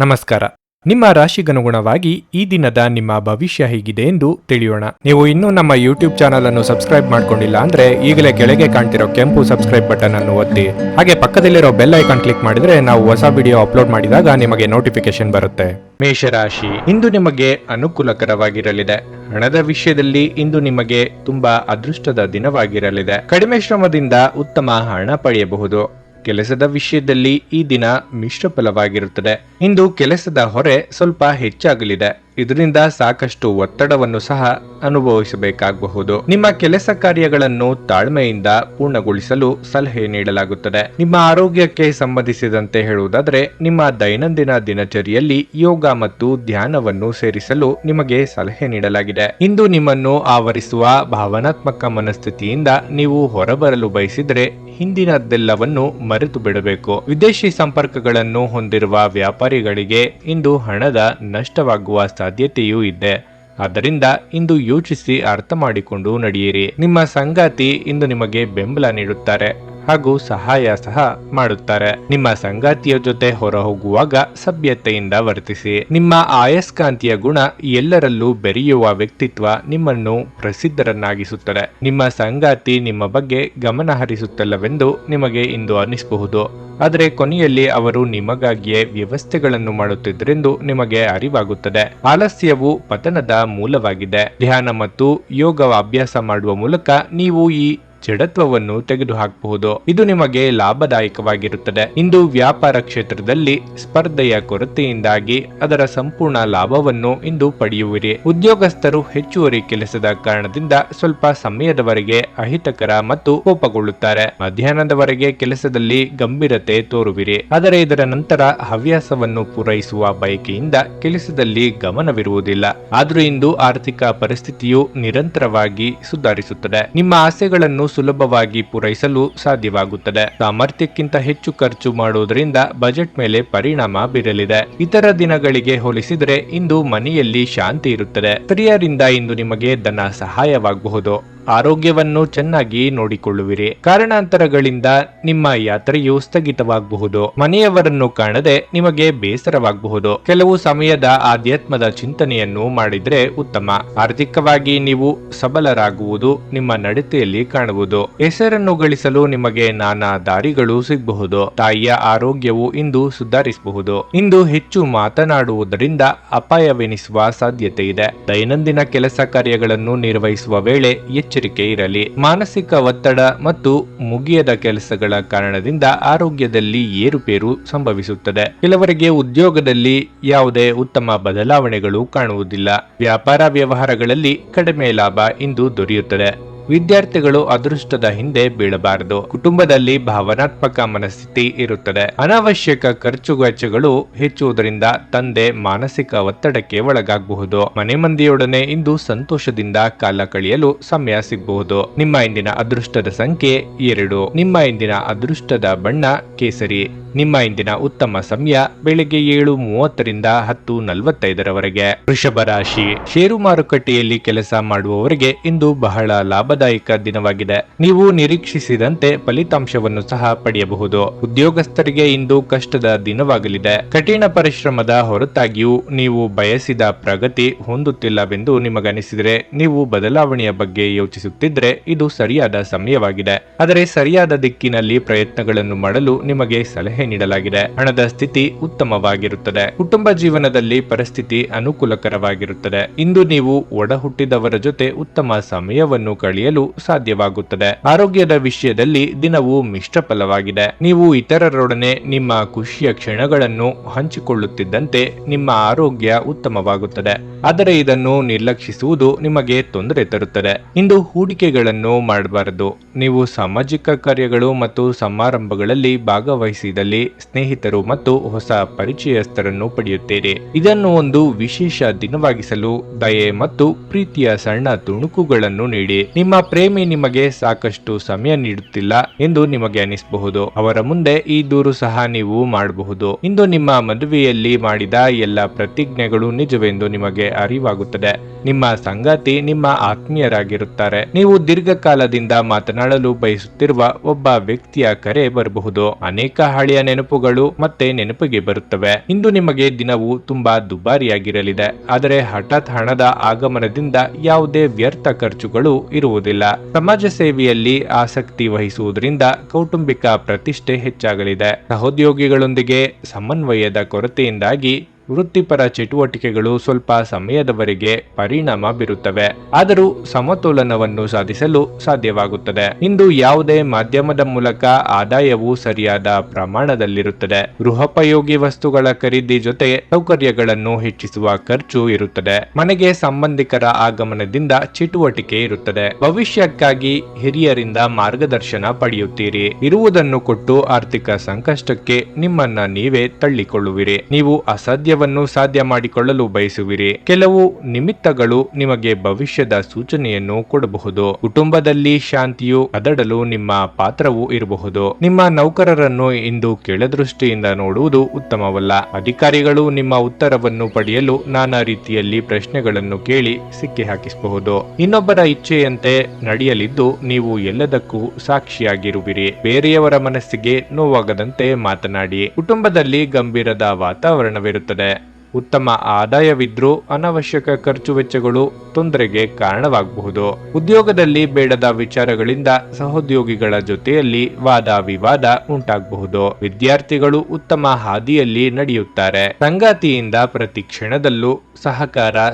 ನಮಸ್ಕಾರ. ನಿಮ್ಮ ರಾಶಿಗನುಗುಣವಾಗಿ ಈ ದಿನದ ನಿಮ್ಮ ಭವಿಷ್ಯ ಹೇಗಿದೆ ಎಂದು ತಿಳಿಯೋಣ. ನೀವು ಇನ್ನೂ ನಮ್ಮ ಯೂಟ್ಯೂಬ್ ಚಾನಲ್ ಅನ್ನು ಸಬ್ಸ್ಕ್ರೈಬ್ ಮಾಡ್ಕೊಂಡಿಲ್ಲ ಅಂದ್ರೆ ಈಗಲೇ ಕೆಳಗೆ ಕಾಣ್ತಿರೋ ಕೆಂಪು ಸಬ್ಸ್ಕ್ರೈಬ್ ಬಟನ್ ಅನ್ನು ಒತ್ತಿ. ಹಾಗೆ ಪಕ್ಕದಲ್ಲಿರೋ ಬೆಲ್ ಐಕಾನ್ ಕ್ಲಿಕ್ ಮಾಡಿದ್ರೆ ನಾವು ಹೊಸ ವಿಡಿಯೋ ಅಪ್ಲೋಡ್ ಮಾಡಿದಾಗ ನಿಮಗೆ ನೋಟಿಫಿಕೇಶನ್ ಬರುತ್ತೆ. ಮೇಷರಾಶಿ, ಇಂದು ನಿಮಗೆ ಅನುಕೂಲಕರವಾಗಿರಲಿದೆ. ಹಣದ ವಿಷಯದಲ್ಲಿ ಇಂದು ನಿಮಗೆ ತುಂಬಾ ಅದೃಷ್ಟದ ದಿನವಾಗಿರಲಿದೆ. ಕಡಿಮೆ ಶ್ರಮದಿಂದ ಉತ್ತಮ ಹಣ ಪಡೆಯಬಹುದು. ಕೆಲಸದ ವಿಷಯದಲ್ಲಿ ಈ ದಿನ ಮಿಶ್ರ ಫಲವಾಗಿರುತ್ತದೆ. ಇಂದು ಕೆಲಸದ ಹೊರೆ ಸ್ವಲ್ಪ ಹೆಚ್ಚಾಗಲಿದೆ. ಇದರಿಂದ ಸಾಕಷ್ಟು ಒತ್ತಡವನ್ನು ಸಹ ಅನುಭವಿಸಬೇಕಾಗಬಹುದು. ನಿಮ್ಮ ಕೆಲಸ ಕಾರ್ಯಗಳನ್ನು ತಾಳ್ಮೆಯಿಂದ ಪೂರ್ಣಗೊಳಿಸಲು ಸಲಹೆ ನೀಡಲಾಗುತ್ತದೆ. ನಿಮ್ಮ ಆರೋಗ್ಯಕ್ಕೆ ಸಂಬಂಧಿಸಿದಂತೆ ಹೇಳುವುದಾದರೆ ನಿಮ್ಮ ದೈನಂದಿನ ದಿನಚರಿಯಲ್ಲಿ ಯೋಗ ಮತ್ತು ಧ್ಯಾನವನ್ನು ಸೇರಿಸಲು ನಿಮಗೆ ಸಲಹೆ ನೀಡಲಾಗಿದೆ. ಇಂದು ನಿಮ್ಮನ್ನು ಆವರಿಸುವ ಭಾವನಾತ್ಮಕ ಮನಸ್ಥಿತಿಯಿಂದ ನೀವು ಹೊರಬರಲು ಬಯಸಿದರೆ ಹಿಂದಿನದೆಲ್ಲವನ್ನು ಮರೆತು ಬಿಡಬೇಕು. ವಿದೇಶಿ ಸಂಪರ್ಕಗಳನ್ನು ಹೊಂದಿರುವ ವ್ಯಾಪಾರಿಗಳಿಗೆ ಇಂದು ಹಣದ ನಷ್ಟವಾಗುವ ಸಾಧ್ಯತೆಯೂ ಇದೆ. ಆದ್ದರಿಂದ ಇಂದು ಯೋಚಿಸಿ ಅರ್ಥ ಮಾಡಿಕೊಂಡು ನಡೆಯಿರಿ. ನಿಮ್ಮ ಸಂಗಾತಿ ಇಂದು ನಿಮಗೆ ಬೆಂಬಲ ನೀಡುತ್ತಾರೆ ಹಾಗೂ ಸಹಾಯ ಸಹ ಮಾಡುತ್ತಾರೆ. ನಿಮ್ಮ ಸಂಗಾತಿಯ ಜೊತೆ ಹೊರ ಹೋಗುವಾಗ ಸಭ್ಯತೆಯಿಂದ ವರ್ತಿಸಿ. ನಿಮ್ಮ ಆಯಸ್ಕಾಂತೀಯ ಗುಣ ಎಲ್ಲರಲ್ಲೂ ಬೆರೆಯುವ ವ್ಯಕ್ತಿತ್ವ ನಿಮ್ಮನ್ನು ಪ್ರಸಿದ್ಧರನ್ನಾಗಿಸುತ್ತದೆ. ನಿಮ್ಮ ಸಂಗಾತಿ ನಿಮ್ಮ ಬಗ್ಗೆ ಗಮನ ಹರಿಸುತ್ತಲ್ಲವೆಂದು ನಿಮಗೆ ಇಂದು ಅನಿಸಬಹುದು. ಆದರೆ ಕೊನೆಯಲ್ಲಿ ಅವರು ನಿಮಗಾಗಿಯೇ ವ್ಯವಸ್ಥೆಗಳನ್ನು ಮಾಡುತ್ತಿದ್ದರೆಂದು ನಿಮಗೆ ಅರಿವಾಗುತ್ತದೆ. ಆಲಸ್ಯವು ಪತನದ ಮೂಲವಾಗಿದೆ. ಧ್ಯಾನ ಮತ್ತು ಯೋಗ ಅಭ್ಯಾಸ ಮಾಡುವ ಮೂಲಕ ನೀವು ಈ ಜಡತ್ವವನ್ನು ತೆಗೆದುಹಾಕಬಹುದು. ಇದು ನಿಮಗೆ ಲಾಭದಾಯಕವಾಗಿರುತ್ತದೆ. ಇಂದು ವ್ಯಾಪಾರ ಕ್ಷೇತ್ರದಲ್ಲಿ ಸ್ಪರ್ಧೆಯ ಕೊರತೆಯಿಂದಾಗಿ ಅದರ ಸಂಪೂರ್ಣ ಲಾಭವನ್ನು ಇಂದು ಪಡೆಯುವಿರಿ. ಉದ್ಯೋಗಸ್ಥರು ಹೆಚ್ಚುವರಿ ಕೆಲಸದ ಕಾರಣದಿಂದ ಸ್ವಲ್ಪ ಸಮಯದವರೆಗೆ ಅಹಿತಕರ ಮತ್ತು ಕೋಪಗೊಳ್ಳುತ್ತಾರೆ. ಮಧ್ಯಾಹ್ನದವರೆಗೆ ಕೆಲಸದಲ್ಲಿ ಗಂಭೀರತೆ ತೋರುವಿರಿ. ಆದರೆ ಇದರ ನಂತರ ಹವ್ಯಾಸವನ್ನು ಪೂರೈಸುವ ಬಯಕೆಯಿಂದ ಕೆಲಸದಲ್ಲಿ ಗಮನವಿರುವುದಿಲ್ಲ. ಆದರೂ ಇಂದು ಆರ್ಥಿಕ ಪರಿಸ್ಥಿತಿಯು ನಿರಂತರವಾಗಿ ಸುಧಾರಿಸುತ್ತದೆ. ನಿಮ್ಮ ಆಸೆಗಳನ್ನು ಸುಲಭವಾಗಿ ಪೂರೈಸಲು ಸಾಧ್ಯವಾಗುತ್ತದೆ. ಸಾಮರ್ಥ್ಯಕ್ಕಿಂತ ಹೆಚ್ಚು ಖರ್ಚು ಮಾಡುವುದರಿಂದ ಬಜೆಟ್ ಮೇಲೆ ಪರಿಣಾಮ ಬೀರಲಿದೆ. ಇತರ ದಿನಗಳಿಗೆ ಹೋಲಿಸಿದರೆ ಇಂದು ಮನೆಯಲ್ಲಿ ಶಾಂತಿ ಇರುತ್ತದೆ. ಸ್ತ್ರೀಯರಿಂದ ಇಂದು ನಿಮಗೆ ಧನ ಸಹಾಯವಾಗಬಹುದು. ಆರೋಗ್ಯವನ್ನು ಚೆನ್ನಾಗಿ ನೋಡಿಕೊಳ್ಳುವಿರಿ. ಕಾರಣಾಂತರಗಳಿಂದ ನಿಮ್ಮ ಯಾತ್ರೆಯು ಸ್ಥಗಿತವಾಗಬಹುದು. ಮನೆಯವರನ್ನು ಕಾಣದೆ ನಿಮಗೆ ಬೇಸರವಾಗಬಹುದು. ಕೆಲವು ಸಮಯದ ಆಧ್ಯಾತ್ಮದ ಚಿಂತನೆಯನ್ನು ಮಾಡಿದ್ರೆ ಉತ್ತಮ. ಆರ್ಥಿಕವಾಗಿ ನೀವು ಸಬಲರಾಗುವುದು ನಿಮ್ಮ ನಡತೆಯಲ್ಲಿ ಕಾಣುವುದು. ಹೆಸರನ್ನು ಗಳಿಸಲು ನಿಮಗೆ ನಾನಾ ದಾರಿಗಳು ಸಿಗಬಹುದು. ತಾಯಿಯ ಆರೋಗ್ಯವು ಇಂದು ಸುಧಾರಿಸಬಹುದು. ಇಂದು ಹೆಚ್ಚು ಮಾತನಾಡುವುದರಿಂದ ಅಪಾಯವೆನಿಸುವ ಸಾಧ್ಯತೆ ಇದೆ. ದೈನಂದಿನ ಕೆಲಸ ಕಾರ್ಯಗಳನ್ನು ನಿರ್ವಹಿಸುವ ವೇಳೆ ಎಚ್ಚರಿಕೆ ಇರಲಿ. ಮಾನಸಿಕ ಒತ್ತಡ ಮತ್ತು ಮುಗಿಯದ ಕೆಲಸಗಳ ಕಾರಣದಿಂದ ಆರೋಗ್ಯದಲ್ಲಿ ಏರುಪೇರು ಸಂಭವಿಸುತ್ತದೆ. ಕೆಲವರಿಗೆ ಉದ್ಯೋಗದಲ್ಲಿ ಯಾವುದೇ ಉತ್ತಮ ಬದಲಾವಣೆಗಳು ಕಾಣುವುದಿಲ್ಲ. ವ್ಯಾಪಾರ ವ್ಯವಹಾರಗಳಲ್ಲಿ ಕಡಿಮೆ ಲಾಭ ಇಂದು ದೊರೆಯುತ್ತದೆ. ವಿದ್ಯಾರ್ಥಿಗಳು ಅದೃಷ್ಟದ ಹಿಂದೆ ಬೀಳಬಾರದು. ಕುಟುಂಬದಲ್ಲಿ ಭಾವನಾತ್ಮಕ ಮನಸ್ಥಿತಿ ಇರುತ್ತದೆ. ಅನಾವಶ್ಯಕ ಖರ್ಚುವೆಚ್ಚಗಳು ಹೆಚ್ಚುವುದರಿಂದ ತಂದೆ ಮಾನಸಿಕ ಒತ್ತಡಕ್ಕೆ ಒಳಗಾಗಬಹುದು. ಮನೆ ಮಂದಿಯೊಡನೆ ಇಂದು ಸಂತೋಷದಿಂದ ಕಾಲ ಕಳೆಯಲು ಸಮಯ ಸಿಗಬಹುದು. ನಿಮ್ಮ ಇಂದಿನ ಅದೃಷ್ಟದ ಸಂಖ್ಯೆ 2. ನಿಮ್ಮ ಇಂದಿನ ಅದೃಷ್ಟದ ಬಣ್ಣ ಕೇಸರಿ. ನಿಮ್ಮ ಇಂದಿನ ಉತ್ತಮ ಸಮಯ ಬೆಳಿಗ್ಗೆ 7:30ರಿಂದ 10:45ರವರೆಗೆ. ವೃಷಭ ರಾಶಿ, ಷೇರು ಮಾರುಕಟ್ಟೆಯಲ್ಲಿ ಕೆಲಸ ಮಾಡುವವರಿಗೆ ಇಂದು ಬಹಳ ಲಾಭದಾಯಕ ದಿನವಾಗಿದೆ. ನೀವು ನಿರೀಕ್ಷಿಸಿದಂತೆ ಫಲಿತಾಂಶವನ್ನು ಸಹ ಪಡೆಯಬಹುದು. ಉದ್ಯೋಗಸ್ಥರಿಗೆ ಇಂದು ಕಷ್ಟದ ದಿನವಾಗಲಿದೆ. ಕಠಿಣ ಪರಿಶ್ರಮದ ಹೊರತಾಗಿಯೂ ನೀವು ಬಯಸಿದ ಪ್ರಗತಿ ಹೊಂದುತ್ತಿಲ್ಲವೆಂದು ನಿಮಗನಿಸಿದರೆ ನೀವು ಬದಲಾವಣೆಯ ಬಗ್ಗೆ ಯೋಚಿಸುತ್ತಿದ್ರೆ ಇದು ಸರಿಯಾದ ಸಮಯವಾಗಿದೆ. ಆದರೆ ಸರಿಯಾದ ದಿಕ್ಕಿನಲ್ಲಿ ಪ್ರಯತ್ನಗಳನ್ನು ಮಾಡಲು ನಿಮಗೆ ಸಲಹೆ ನೀಡಲಾಗಿದೆ. ಹಣದ ಸ್ಥಿತಿ ಉತ್ತಮವಾಗಿರುತ್ತದೆ. ಕುಟುಂಬ ಜೀವನದಲ್ಲಿ ಪರಿಸ್ಥಿತಿ ಅನುಕೂಲಕರವಾಗಿರುತ್ತದೆ. ಇಂದು ನೀವು ಒಡ ಹುಟ್ಟಿದವರ ಜೊತೆ ಉತ್ತಮ ಸಮಯವನ್ನು ಕಳೆಯಲು ಸಾಧ್ಯವಾಗುತ್ತದೆ. ಆರೋಗ್ಯದ ವಿಷಯದಲ್ಲಿ ದಿನವು ಮಿಶ್ರ ಫಲವಾಗಿದೆ. ನೀವು ಇತರರೊಡನೆ ನಿಮ್ಮ ಖುಷಿಯ ಕ್ಷಣಗಳನ್ನು ಹಂಚಿಕೊಳ್ಳುತ್ತಿದ್ದಂತೆ ನಿಮ್ಮ ಆರೋಗ್ಯ ಉತ್ತಮವಾಗುತ್ತದೆ. ಆದರೆ ಇದನ್ನು ನಿರ್ಲಕ್ಷಿಸುವುದು ನಿಮಗೆ ತೊಂದರೆ ತರುತ್ತದೆ. ಇಂದು ಹೂಡಿಕೆಗಳನ್ನು ಮಾಡಬಾರದು. ನೀವು ಸಾಮಾಜಿಕ ಕಾರ್ಯಗಳು ಮತ್ತು ಸಮಾರಂಭಗಳಲ್ಲಿ ಭಾಗವಹಿಸಿದಲ್ಲಿ ಸ್ನೇಹಿತರು ಮತ್ತು ಹೊಸ ಪರಿಚಯಸ್ಥರನ್ನು ಪಡೆಯುತ್ತೀರಿ. ಇದನ್ನು ಒಂದು ವಿಶೇಷ ದಿನವಾಗಿಸಲು ದಯೆ ಮತ್ತು ಪ್ರೀತಿಯ ಸಣ್ಣ ತುಣುಕುಗಳನ್ನು ನೀಡಿ. ನಿಮ್ಮ ಪ್ರೇಮಿ ನಿಮಗೆ ಸಾಕಷ್ಟು ಸಮಯ ನೀಡುತ್ತಿಲ್ಲ ಎಂದು ನಿಮಗೆ ಅನಿಸಬಹುದು. ಅವರ ಮುಂದೆ ಈ ದೂರು ಸಹ ನೀವು ಮಾಡಬಹುದು. ಇಂದು ನಿಮ್ಮ ಮದುವೆಯಲ್ಲಿ ಮಾಡಿದ ಎಲ್ಲ ಪ್ರತಿಜ್ಞೆಗಳು ನಿಜವೆಂದು ನಿಮಗೆ ಅರಿವಾಗುತ್ತದೆ. ನಿಮ್ಮ ಸಂಗಾತಿ ನಿಮ್ಮ ಆತ್ಮೀಯರಾಗಿರುತ್ತಾರೆ. ನೀವು ದೀರ್ಘಕಾಲದಿಂದ ಮಾತನಾಡಲು ಬಯಸುತ್ತಿರುವ ಒಬ್ಬ ವ್ಯಕ್ತಿಯ ಕರೆ ಬರಬಹುದು. ಅನೇಕ ಹಳೆಯ ನೆನಪುಗಳು ಮತ್ತೆ ನೆನಪಿಗೆ ಬರುತ್ತವೆ. ಇಂದು ನಿಮಗೆ ದಿನವು ತುಂಬಾ ದುಬಾರಿಯಾಗಿರಲಿದೆ, ಆದರೆ ಹಠಾತ್ ಹಣದ ಆಗಮನದಿಂದ ಯಾವುದೇ ವ್ಯರ್ಥ ಖರ್ಚುಗಳು ಇರುವುದಿಲ್ಲ. ಸಮಾಜ ಸೇವೆಯಲ್ಲಿ ಆಸಕ್ತಿ ವಹಿಸುವುದರಿಂದ ಕೌಟುಂಬಿಕ ಪ್ರತಿಷ್ಠೆ ಹೆಚ್ಚಾಗಲಿದೆ. ಸಹೋದ್ಯೋಗಿಗಳೊಂದಿಗೆ ಸಮನ್ವಯದ ಕೊರತೆಯಿಂದಾಗಿ ವೃತ್ತಿಪರ ಚಟುವಟಿಕೆಗಳು ಸ್ವಲ್ಪ ಸಮಯದವರೆಗೆ ಪರಿಣಾಮ ಬೀರುತ್ತವೆ, ಆದರೂ ಸಮತೋಲನವನ್ನು ಸಾಧಿಸಲು ಸಾಧ್ಯವಾಗುತ್ತದೆ. ಇಂದು ಯಾವುದೇ ಮಾಧ್ಯಮದ ಮೂಲಕ ಆದಾಯವು ಸರಿಯಾದ ಪ್ರಮಾಣದಲ್ಲಿರುತ್ತದೆ. ಗೃಹೋಪಯೋಗಿ ವಸ್ತುಗಳ ಖರೀದಿ ಜೊತೆ ಸೌಕರ್ಯಗಳನ್ನು ಹೆಚ್ಚಿಸುವ ಖರ್ಚು ಇರುತ್ತದೆ. ಮನೆಗೆ ಸಂಬಂಧಿಕರ ಆಗಮನದಿಂದ ಚಟುವಟಿಕೆ ಇರುತ್ತದೆ. ಭವಿಷ್ಯಕ್ಕಾಗಿ ಹಿರಿಯರಿಂದ ಮಾರ್ಗದರ್ಶನ ಪಡೆಯುತ್ತೀರಿ. ಇರುವುದನ್ನು ಕೊಟ್ಟು ಆರ್ಥಿಕ ಸಂಕಷ್ಟಕ್ಕೆ ನಿಮ್ಮನ್ನ ನೀವೇ ತಳ್ಳಿಕೊಳ್ಳುವಿರಿ. ನೀವು ಅಸಾಧ್ಯ ಸಾಧ್ಯ ಮಾಡಿಕೊಳ್ಳಲು ಬಯಸುವಿರಿ. ಕೆಲವು ನಿಮಿತ್ತಗಳು ನಿಮಗೆ ಭವಿಷ್ಯದ ಸೂಚನೆಯನ್ನು ಕೊಡಬಹುದು. ಕುಟುಂಬದಲ್ಲಿ ಶಾಂತಿಯು ಕದಡಲು ನಿಮ್ಮ ಪಾತ್ರವೂ ಇರಬಹುದು. ನಿಮ್ಮ ನೌಕರರನ್ನು ಇಂದು ಕೆಳದೃಷ್ಟಿಯಿಂದ ನೋಡುವುದು ಉತ್ತಮವಲ್ಲ. ಅಧಿಕಾರಿಗಳು ನಿಮ್ಮ ಉತ್ತರವನ್ನು ಪಡೆಯಲು ನಾನಾ ರೀತಿಯಲ್ಲಿ ಪ್ರಶ್ನೆಗಳನ್ನು ಕೇಳಿ ಸಿಕ್ಕಿ ಹಾಕಿಸಬಹುದು. ಇನ್ನೊಬ್ಬರ ಇಚ್ಛೆಯಂತೆ ನಡೆಯಲಿದ್ದು ನೀವು ಎಲ್ಲದಕ್ಕೂ ಸಾಕ್ಷಿಯಾಗಿರುವಿರಿ. ಬೇರೆಯವರ ಮನಸ್ಸಿಗೆ ನೋವಾಗದಂತೆ ಮಾತನಾಡಿ. ಕುಟುಂಬದಲ್ಲಿ ಗಂಭೀರದ ವಾತಾವರಣವಿರುತ್ತದೆ. ಉತ್ತಮ ಆದಾಯವಿದ್ರೂ ಅನವಶ್ಯಕ ಖರ್ಚು ವೆಚ್ಚಗಳು ತೊಂದರೆಗೆ ಕಾರಣವಾಗಬಹುದು. ಉದ್ಯೋಗದಲ್ಲಿ ಬೇಡದ ವಿಚಾರಗಳಿಂದ ಸಹೋದ್ಯೋಗಿಗಳ ಜೊತೆಯಲ್ಲಿ ವಾದ ವಿವಾದ ಉಂಟಾಗಬಹುದು. ವಿದ್ಯಾರ್ಥಿಗಳು ಉತ್ತಮ ಹಾದಿಯಲ್ಲಿ ನಡೆಯುತ್ತಾರೆ. ಸಂಗಾತಿಯಿಂದ ಪ್ರತಿ ಕ್ಷಣದಲ್ಲೂ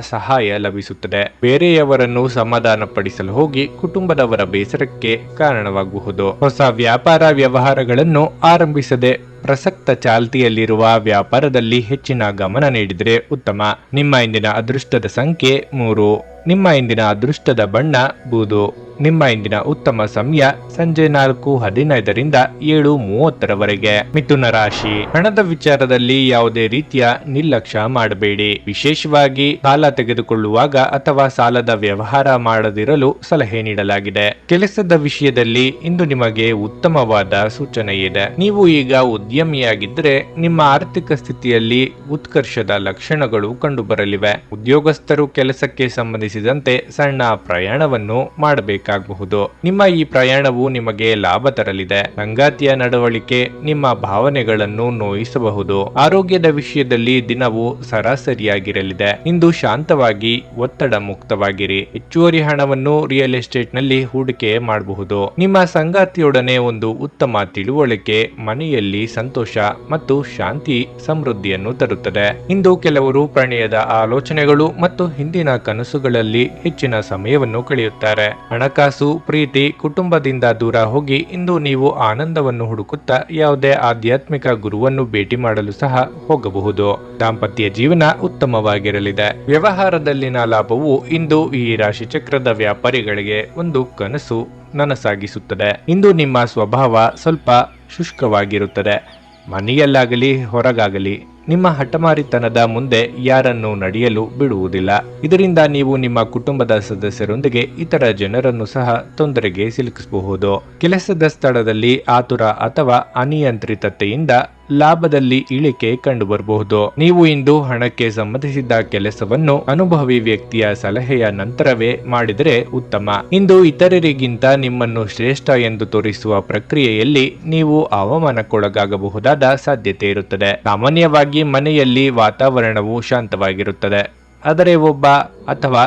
ಸಹಾಯ ಲಭಿಸುತ್ತದೆ. ಬೇರೆಯವರನ್ನು ಸಮಾಧಾನಪಡಿಸಲು ಹೋಗಿ ಕುಟುಂಬದವರ ಬೇಸರಕ್ಕೆ ಕಾರಣವಾಗಬಹುದು. ಹೊಸ ವ್ಯಾಪಾರ ವ್ಯವಹಾರಗಳನ್ನು ಆರಂಭಿಸದೆ ಪ್ರಸಕ್ತ ಚಾಲ್ತಿಯಲ್ಲಿರುವ ವ್ಯಾಪಾರದಲ್ಲಿ ಹೆಚ್ಚಿನ ಗಮನ ನೀಡಿದರೆ ಉತ್ತಮ. ನಿಮ್ಮ ಇಂದಿನ ಅದೃಷ್ಟದ ಸಂಖ್ಯೆ 3. ನಿಮ್ಮ ಇಂದಿನ ಅದೃಷ್ಟದ ಬಣ್ಣ ಬೂದು. ನಿಮ್ಮ ಇಂದಿನ ಉತ್ತಮ ಸಮಯ ಸಂಜೆ 4:15ರಿಂದ 7:30ರವರೆಗೆ. ಮಿಥುನ ರಾಶಿ. ಹಣದ ವಿಚಾರದಲ್ಲಿ ಯಾವುದೇ ರೀತಿಯ ನಿರ್ಲಕ್ಷ್ಯ ಮಾಡಬೇಡಿ. ವಿಶೇಷವಾಗಿ ಸಾಲ ತೆಗೆದುಕೊಳ್ಳುವಾಗ ಅಥವಾ ಸಾಲದ ವ್ಯವಹಾರ ಮಾಡದಿರಲು ಸಲಹೆ ನೀಡಲಾಗಿದೆ. ಕೆಲಸದ ವಿಷಯದಲ್ಲಿ ಇಂದು ನಿಮಗೆ ಉತ್ತಮವಾದ ಸೂಚನೆ ಇದೆ. ನೀವು ಈಗ ಉದ್ಯಮಿಯಾಗಿದ್ದರೆ ನಿಮ್ಮ ಆರ್ಥಿಕ ಸ್ಥಿತಿಯಲ್ಲಿ ಉತ್ಕರ್ಷದ ಲಕ್ಷಣಗಳು ಕಂಡುಬರಲಿವೆ. ಉದ್ಯೋಗಸ್ಥರು ಕೆಲಸಕ್ಕೆ ಸಂಬಂಧಿಸಿದಂತೆ ಸಣ್ಣ ಪ್ರಯಾಣವನ್ನು ಮಾಡಬೇಕು. ನಿಮ್ಮ ಈ ಪ್ರಯಾಣವು ನಿಮಗೆ ಲಾಭ ತರಲಿದೆ. ಸಂಗಾತಿಯ ನಡವಳಿಕೆ ನಿಮ್ಮ ಭಾವನೆಗಳನ್ನು ನೋಯಿಸಬಹುದು. ಆರೋಗ್ಯದ ವಿಷಯದಲ್ಲಿ ದಿನವು ಸರಾಸರಿಯಾಗಿರಲಿದೆ. ಇಂದು ಶಾಂತವಾಗಿ ಒತ್ತಡ ಮುಕ್ತವಾಗಿರಿ. ಹೆಚ್ಚುವರಿ ಹಣವನ್ನು ರಿಯಲ್ ಎಸ್ಟೇಟ್ ನಲ್ಲಿ ಹೂಡಿಕೆ ಮಾಡಬಹುದು. ನಿಮ್ಮ ಸಂಗಾತಿಯೊಡನೆ ಒಂದು ಉತ್ತಮ ತಿಳುವಳಿಕೆ ಮನೆಯಲ್ಲಿ ಸಂತೋಷ ಮತ್ತು ಶಾಂತಿ ಸಮೃದ್ಧಿಯನ್ನು ತರುತ್ತದೆ. ಇಂದು ಕೆಲವರು ಪ್ರಣಯದ ಆಲೋಚನೆಗಳು ಮತ್ತು ಹಿಂದಿನ ಕನಸುಗಳಲ್ಲಿ ಹೆಚ್ಚಿನ ಸಮಯವನ್ನು ಕಳೆಯುತ್ತಾರೆ. ಹಣಕಾಸು, ಪ್ರೀತಿ, ಕುಟುಂಬದಿಂದ ದೂರ ಹೋಗಿ ಇಂದು ನೀವು ಆನಂದವನ್ನು ಹುಡುಕುತ್ತಾ ಯಾವುದೇ ಆಧ್ಯಾತ್ಮಿಕ ಗುರುವನ್ನು ಭೇಟಿ ಮಾಡಲು ಸಹ ಹೋಗಬಹುದು. ದಾಂಪತ್ಯ ಜೀವನ ಉತ್ತಮವಾಗಿರಲಿದೆ. ವ್ಯವಹಾರದಲ್ಲಿನ ಲಾಭವು ಇಂದು ಈ ರಾಶಿ ಚಕ್ರದ ವ್ಯಾಪಾರಿಗಳಿಗೆ ಒಂದು ಕನಸು ನನಸಾಗಿಸುತ್ತದೆ. ಇಂದು ನಿಮ್ಮ ಸ್ವಭಾವ ಸ್ವಲ್ಪ ಶುಷ್ಕವಾಗಿರುತ್ತದೆ. ಮನೆಯಲ್ಲಾಗಲಿ ಹೊರಗಾಗಲಿ ನಿಮ್ಮ ಹಠಮಾರಿತನದ ಮುಂದೆ ಯಾರನ್ನು ನಡೆಯಲು ಬಿಡುವುದಿಲ್ಲ. ಇದರಿಂದ ನೀವು ನಿಮ್ಮ ಕುಟುಂಬದ ಸದಸ್ಯರೊಂದಿಗೆ ಇತರ ಜನರನ್ನು ಸಹ ತೊಂದರೆಗೆ ಸಿಲುಕಿಸಬಹುದು. ಕೆಲಸದ ಸ್ಥಳದಲ್ಲಿ ಆತುರ ಅಥವಾ ಅನಿಯಂತ್ರಿತತೆಯಿಂದ ಲಾಭದಲ್ಲಿ ಇಳಿಕೆ ಕಂಡುಬರಬಹುದು. ನೀವು ಇಂದು ಹಣಕ್ಕೆ ಸಂಬಂಧಿಸಿದ ಕೆಲಸವನ್ನು ಅನುಭವಿ ವ್ಯಕ್ತಿಯ ಸಲಹೆಯ ನಂತರವೇ ಮಾಡಿದರೆ ಉತ್ತಮ. ಇಂದು ಇತರರಿಗಿಂತ ನಿಮ್ಮನ್ನು ಶ್ರೇಷ್ಠ ಎಂದು ತೋರಿಸುವ ಪ್ರಕ್ರಿಯೆಯಲ್ಲಿ ನೀವು ಅವಮಾನಕ್ಕೊಳಗಾಗಬಹುದಾದ ಸಾಧ್ಯತೆ ಇರುತ್ತದೆ. ಸಾಮಾನ್ಯವಾಗಿ ಮನೆಯಲ್ಲಿ ವಾತಾವರಣವು ಶಾಂತವಾಗಿರುತ್ತದೆ, ಆದರೆ ಒಬ್ಬ ಅಥವಾ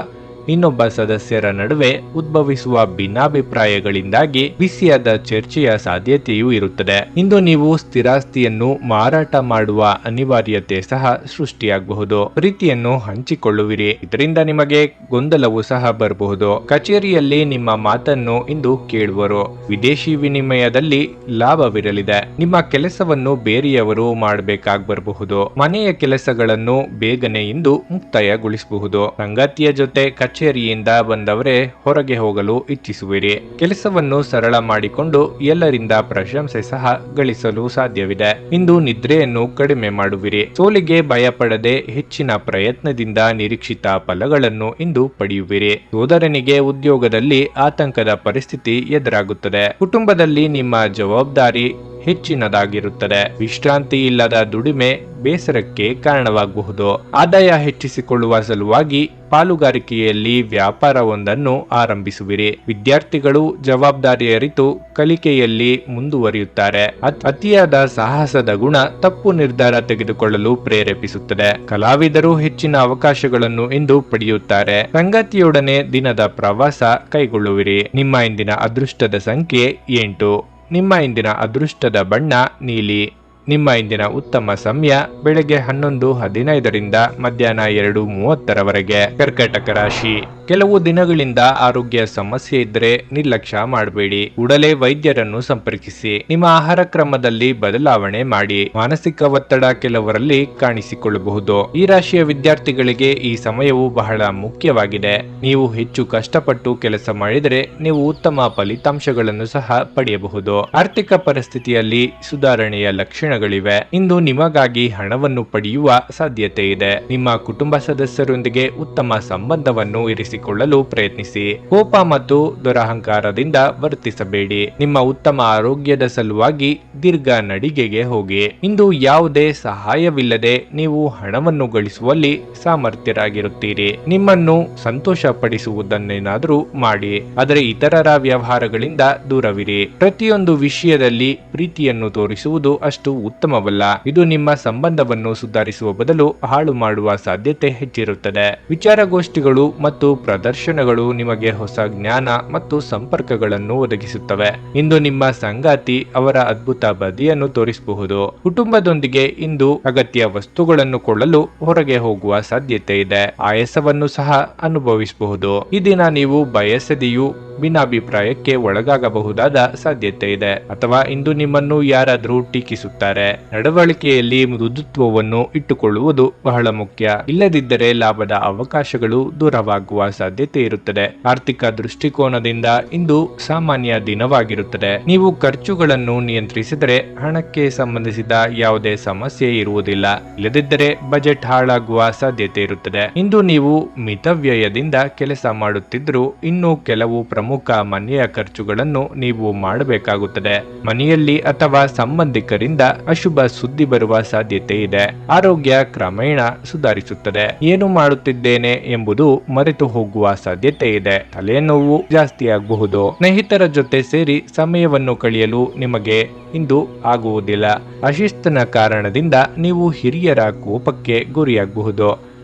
ಇನ್ನೊಬ್ಬ ಸದಸ್ಯರ ನಡುವೆ ಉದ್ಭವಿಸುವ ಭಿನ್ನಾಭಿಪ್ರಾಯಗಳಿಂದಾಗಿ ಬಿಸಿಯಾದ ಚರ್ಚೆಯ ಸಾಧ್ಯತೆಯೂ ಇರುತ್ತದೆ. ಇಂದು ನೀವು ಸ್ಥಿರಾಸ್ತಿಯನ್ನು ಮಾರಾಟ ಮಾಡುವ ಅನಿವಾರ್ಯತೆ ಸಹ ಸೃಷ್ಟಿಯಾಗಬಹುದು. ಪ್ರೀತಿಯನ್ನು ಹಂಚಿಕೊಳ್ಳುವಿರಿ, ಇದರಿಂದ ನಿಮಗೆ ಗೊಂದಲವೂ ಸಹ ಬರಬಹುದು. ಕಚೇರಿಯಲ್ಲಿ ನಿಮ್ಮ ಮಾತನ್ನು ಇಂದು ಕೇಳುವರು. ವಿದೇಶಿ ವಿನಿಮಯದಲ್ಲಿ ಲಾಭವಿರಲಿದೆ. ನಿಮ್ಮ ಕೆಲಸವನ್ನು ಬೇರೆಯವರು ಮಾಡಬೇಕಾಗಬರಬಹುದು. ಮನೆಯ ಕೆಲಸಗಳನ್ನು ಬೇಗನೆ ಇಂದು ಮುಕ್ತಾಯಗೊಳಿಸಬಹುದು. ಸಂಗಾತಿಯ ಜೊತೆ ಕಚೇರಿಯಿಂದ ಬಂದವರೇ ಹೊರಗೆ ಹೋಗಲು ಇಚ್ಛಿಸುವಿರಿ. ಕೆಲಸವನ್ನು ಸರಳ ಮಾಡಿಕೊಂಡು ಎಲ್ಲರಿಂದ ಪ್ರಶಂಸೆ ಸಹ ಗಳಿಸಲು ಸಾಧ್ಯವಿದೆ. ಇಂದು ನಿದ್ರೆಯನ್ನು ಕಡಿಮೆ ಮಾಡುವಿರಿ. ಸೋಲಿಗೆ ಭಯಪಡದೆ ಹೆಚ್ಚಿನ ಪ್ರಯತ್ನದಿಂದ ನಿರೀಕ್ಷಿತ ಫಲಗಳನ್ನು ಇಂದು ಪಡೆಯುವಿರಿ. ಸೋದರನಿಗೆ ಉದ್ಯೋಗದಲ್ಲಿ ಆತಂಕದ ಪರಿಸ್ಥಿತಿ ಎದುರಾಗುತ್ತದೆ. ಕುಟುಂಬದಲ್ಲಿ ನಿಮ್ಮ ಜವಾಬ್ದಾರಿ ಹೆಚ್ಚಿನದಾಗಿರುತ್ತದೆ. ವಿಶ್ರಾಂತಿ ಇಲ್ಲದ ದುಡಿಮೆ ಬೇಸರಕ್ಕೆ ಕಾರಣವಾಗಬಹುದು. ಆದಾಯ ಹೆಚ್ಚಿಸಿಕೊಳ್ಳುವ ಸಲುವಾಗಿ ಪಾಲುಗಾರಿಕೆಯಲ್ಲಿ ವ್ಯಾಪಾರವೊಂದನ್ನು ಆರಂಭಿಸುವಿರಿ. ವಿದ್ಯಾರ್ಥಿಗಳು ಜವಾಬ್ದಾರಿ ಅರಿತು ಕಲಿಕೆಯಲ್ಲಿ ಮುಂದುವರಿಯುತ್ತಾರೆ. ಅತಿಯಾದ ಸಾಹಸದ ಗುಣ ತಪ್ಪು ನಿರ್ಧಾರ ತೆಗೆದುಕೊಳ್ಳಲು ಪ್ರೇರೇಪಿಸುತ್ತದೆ. ಕಲಾವಿದರು ಹೆಚ್ಚಿನ ಅವಕಾಶಗಳನ್ನು ಇಂದು ಪಡೆಯುತ್ತಾರೆ. ಸಂಗಾತಿಯೊಡನೆ ದಿನದ ಪ್ರವಾಸ ಕೈಗೊಳ್ಳುವಿರಿ. ನಿಮ್ಮ ಇಂದಿನ ಅದೃಷ್ಟದ ಸಂಖ್ಯೆ 8. ನಿಮ್ಮ ಇಂದಿನ ಅದೃಷ್ಟದ ಬಣ್ಣ ನೀಲಿ. ನಿಮ್ಮ ಇಂದಿನ ಉತ್ತಮ ಸಮಯ ಬೆಳಗ್ಗೆ 11:15ರಿಂದ ಮಧ್ಯಾಹ್ನ 2:30ರವರೆಗೆ. ಕರ್ಕಾಟಕ ರಾಶಿ. ಕೆಲವು ದಿನಗಳಿಂದ ಆರೋಗ್ಯ ಸಮಸ್ಯೆ ಇದ್ದರೆ ನಿರ್ಲಕ್ಷ್ಯ ಮಾಡಬೇಡಿ. ಕೂಡಲೇ ವೈದ್ಯರನ್ನು ಸಂಪರ್ಕಿಸಿ. ನಿಮ್ಮ ಆಹಾರ ಕ್ರಮದಲ್ಲಿ ಬದಲಾವಣೆ ಮಾಡಿ. ಮಾನಸಿಕ ಒತ್ತಡ ಕೆಲವರಲ್ಲಿ ಕಾಣಿಸಿಕೊಳ್ಳಬಹುದು. ಈ ರಾಶಿಯ ವಿದ್ಯಾರ್ಥಿಗಳಿಗೆ ಈ ಸಮಯವು ಬಹಳ ಮುಖ್ಯವಾಗಿದೆ. ನೀವು ಹೆಚ್ಚು ಕಷ್ಟಪಟ್ಟು ಕೆಲಸ ಮಾಡಿದರೆ ನೀವು ಉತ್ತಮ ಫಲಿತಾಂಶಗಳನ್ನು ಸಹ ಪಡೆಯಬಹುದು. ಆರ್ಥಿಕ ಪರಿಸ್ಥಿತಿಯಲ್ಲಿ ಸುಧಾರಣೆಯ ಲಕ್ಷಣಗಳಿವೆ. ಇಂದು ನಿಮಗಾಗಿ ಹಣವನ್ನು ಪಡೆಯುವ ಸಾಧ್ಯತೆ ಇದೆ. ನಿಮ್ಮ ಕುಟುಂಬ ಸದಸ್ಯರೊಂದಿಗೆ ಉತ್ತಮ ಸಂಬಂಧವನ್ನು ಇರಿಸಿಕೊಳ್ಳಲು ಪ್ರಯತ್ನಿಸಿ. ಕೋಪ ಮತ್ತು ದುರಹಂಕಾರದಿಂದ ವರ್ತಿಸಬೇಡಿ. ನಿಮ್ಮ ಉತ್ತಮ ಆರೋಗ್ಯದ ಸಲುವಾಗಿ ದೀರ್ಘ ನಡಿಗೆಗೆ ಹೋಗಿ. ಇಂದು ಯಾವುದೇ ಸಹಾಯವಿಲ್ಲದೆ ನೀವು ಹಣವನ್ನು ಗಳಿಸುವಲ್ಲಿ ಸಾಮರ್ಥ್ಯರಾಗಿರುತ್ತೀರಿ. ನಿಮ್ಮನ್ನು ಸಂತೋಷ ಪಡಿಸುವುದನ್ನೇನಾದರೂ ಮಾಡಿ, ಆದರೆ ಇತರರ ವ್ಯವಹಾರಗಳಿಂದ ದೂರವಿರಿ. ಪ್ರತಿಯೊಂದು ವಿಷಯದಲ್ಲಿ ಪ್ರೀತಿಯನ್ನು ತೋರಿಸುವುದು ಅಷ್ಟು ಉತ್ತಮವಲ್ಲ. ಇದು ನಿಮ್ಮ ಸಂಬಂಧವನ್ನು ಸುಧಾರಿಸುವ ಬದಲು ಹಾಳು ಮಾಡುವ ಸಾಧ್ಯತೆ ಹೆಚ್ಚಿರುತ್ತದೆ. ವಿಚಾರಗೋಷ್ಠಿಗಳು ಮತ್ತು ಪ್ರದರ್ಶನಗಳು ನಿಮಗೆ ಹೊಸ ಜ್ಞಾನ ಮತ್ತು ಸಂಪರ್ಕಗಳನ್ನು ಒದಗಿಸುತ್ತವೆ. ಇಂದು ನಿಮ್ಮ ಸಂಗಾತಿ ಅವರ ಅದ್ಭುತ ಬದಿಯನ್ನು ತೋರಿಸಬಹುದು. ಕುಟುಂಬದೊಂದಿಗೆ ಇಂದು ಅಗತ್ಯ ವಸ್ತುಗಳನ್ನು ಕೊಳ್ಳಲು ಹೊರಗೆ ಹೋಗುವ ಸಾಧ್ಯತೆ ಇದೆ. ಆಯಾಸವನ್ನು ಸಹ ಅನುಭವಿಸಬಹುದು. ಈ ದಿನ ನೀವು ಬಯಸದೆಯೂ ಭಿನ್ನಾಭಿಪ್ರಾಯಕ್ಕೆ ಒಳಗಾಗಬಹುದಾದ ಸಾಧ್ಯತೆ ಇದೆ, ಅಥವಾ ಇಂದು ನಿಮ್ಮನ್ನು ಯಾರಾದರೂ ಟೀಕಿಸುತ್ತಾರೆ. ನಡವಳಿಕೆಯಲ್ಲಿ ಮೃದುತ್ವವನ್ನು ಇಟ್ಟುಕೊಳ್ಳುವುದು ಬಹಳ ಮುಖ್ಯ. ಇಲ್ಲದಿದ್ದರೆ ಲಾಭದ ಅವಕಾಶಗಳು ದೂರವಾಗುವ ಸಾಧ್ಯತೆ ಇರುತ್ತದೆ. ಆರ್ಥಿಕ ದೃಷ್ಟಿಕೋನದಿಂದ ಇಂದು ಸಾಮಾನ್ಯ ದಿನವಾಗಿರುತ್ತದೆ. ನೀವು ಖರ್ಚುಗಳನ್ನು ನಿಯಂತ್ರಿಸಿದರೆ ಹಣಕ್ಕೆ ಸಂಬಂಧಿಸಿದ ಯಾವುದೇ ಸಮಸ್ಯೆ ಇರುವುದಿಲ್ಲ. ಇಲ್ಲದಿದ್ದರೆ ಬಜೆಟ್ ಹಾಳಾಗುವ ಸಾಧ್ಯತೆ ಇರುತ್ತದೆ. ಇಂದು ನೀವು ಮಿತವ್ಯಯದಿಂದ ಕೆಲಸ ಮಾಡುತ್ತಿದ್ದರೂ ಇನ್ನೂ ಕೆಲವು ಪ್ರಮುಖ ಮನೆಯ ಖರ್ಚುಗಳನ್ನು ನೀವು ಮಾಡಬೇಕಾಗುತ್ತದೆ. ಮನೆಯಲ್ಲಿ ಅಥವಾ ಸಂಬಂಧಿಕರಿಂದ ಅಶುಭ ಸುದ್ದಿ ಬರುವ ಸಾಧ್ಯತೆ ಇದೆ. ಆರೋಗ್ಯ ಕ್ರಮೇಣ ಸುಧಾರಿಸುತ್ತದೆ. ಏನು ಮಾಡುತ್ತಿದ್ದೇನೆ ಎಂಬುದು ಮರೆತು ಹೋಗುವ ಸಾಧ್ಯತೆ ಇದೆ. ತಲೆನೋವು ಜಾಸ್ತಿ ಆಗಬಹುದು. ಸ್ನೇಹಿತರ ಜೊತೆ ಸೇರಿ ಸಮಯವನ್ನು ಕಳೆಯಲು ನಿಮಗೆ ಇಂದು ಆಗುವುದಿಲ್ಲ. ಅಶಿಸ್ತಿನ ಕಾರಣದಿಂದ ನೀವು ಹಿರಿಯರ ಕೋಪಕ್ಕೆ ಗುರಿಯಾಗಬಹುದು.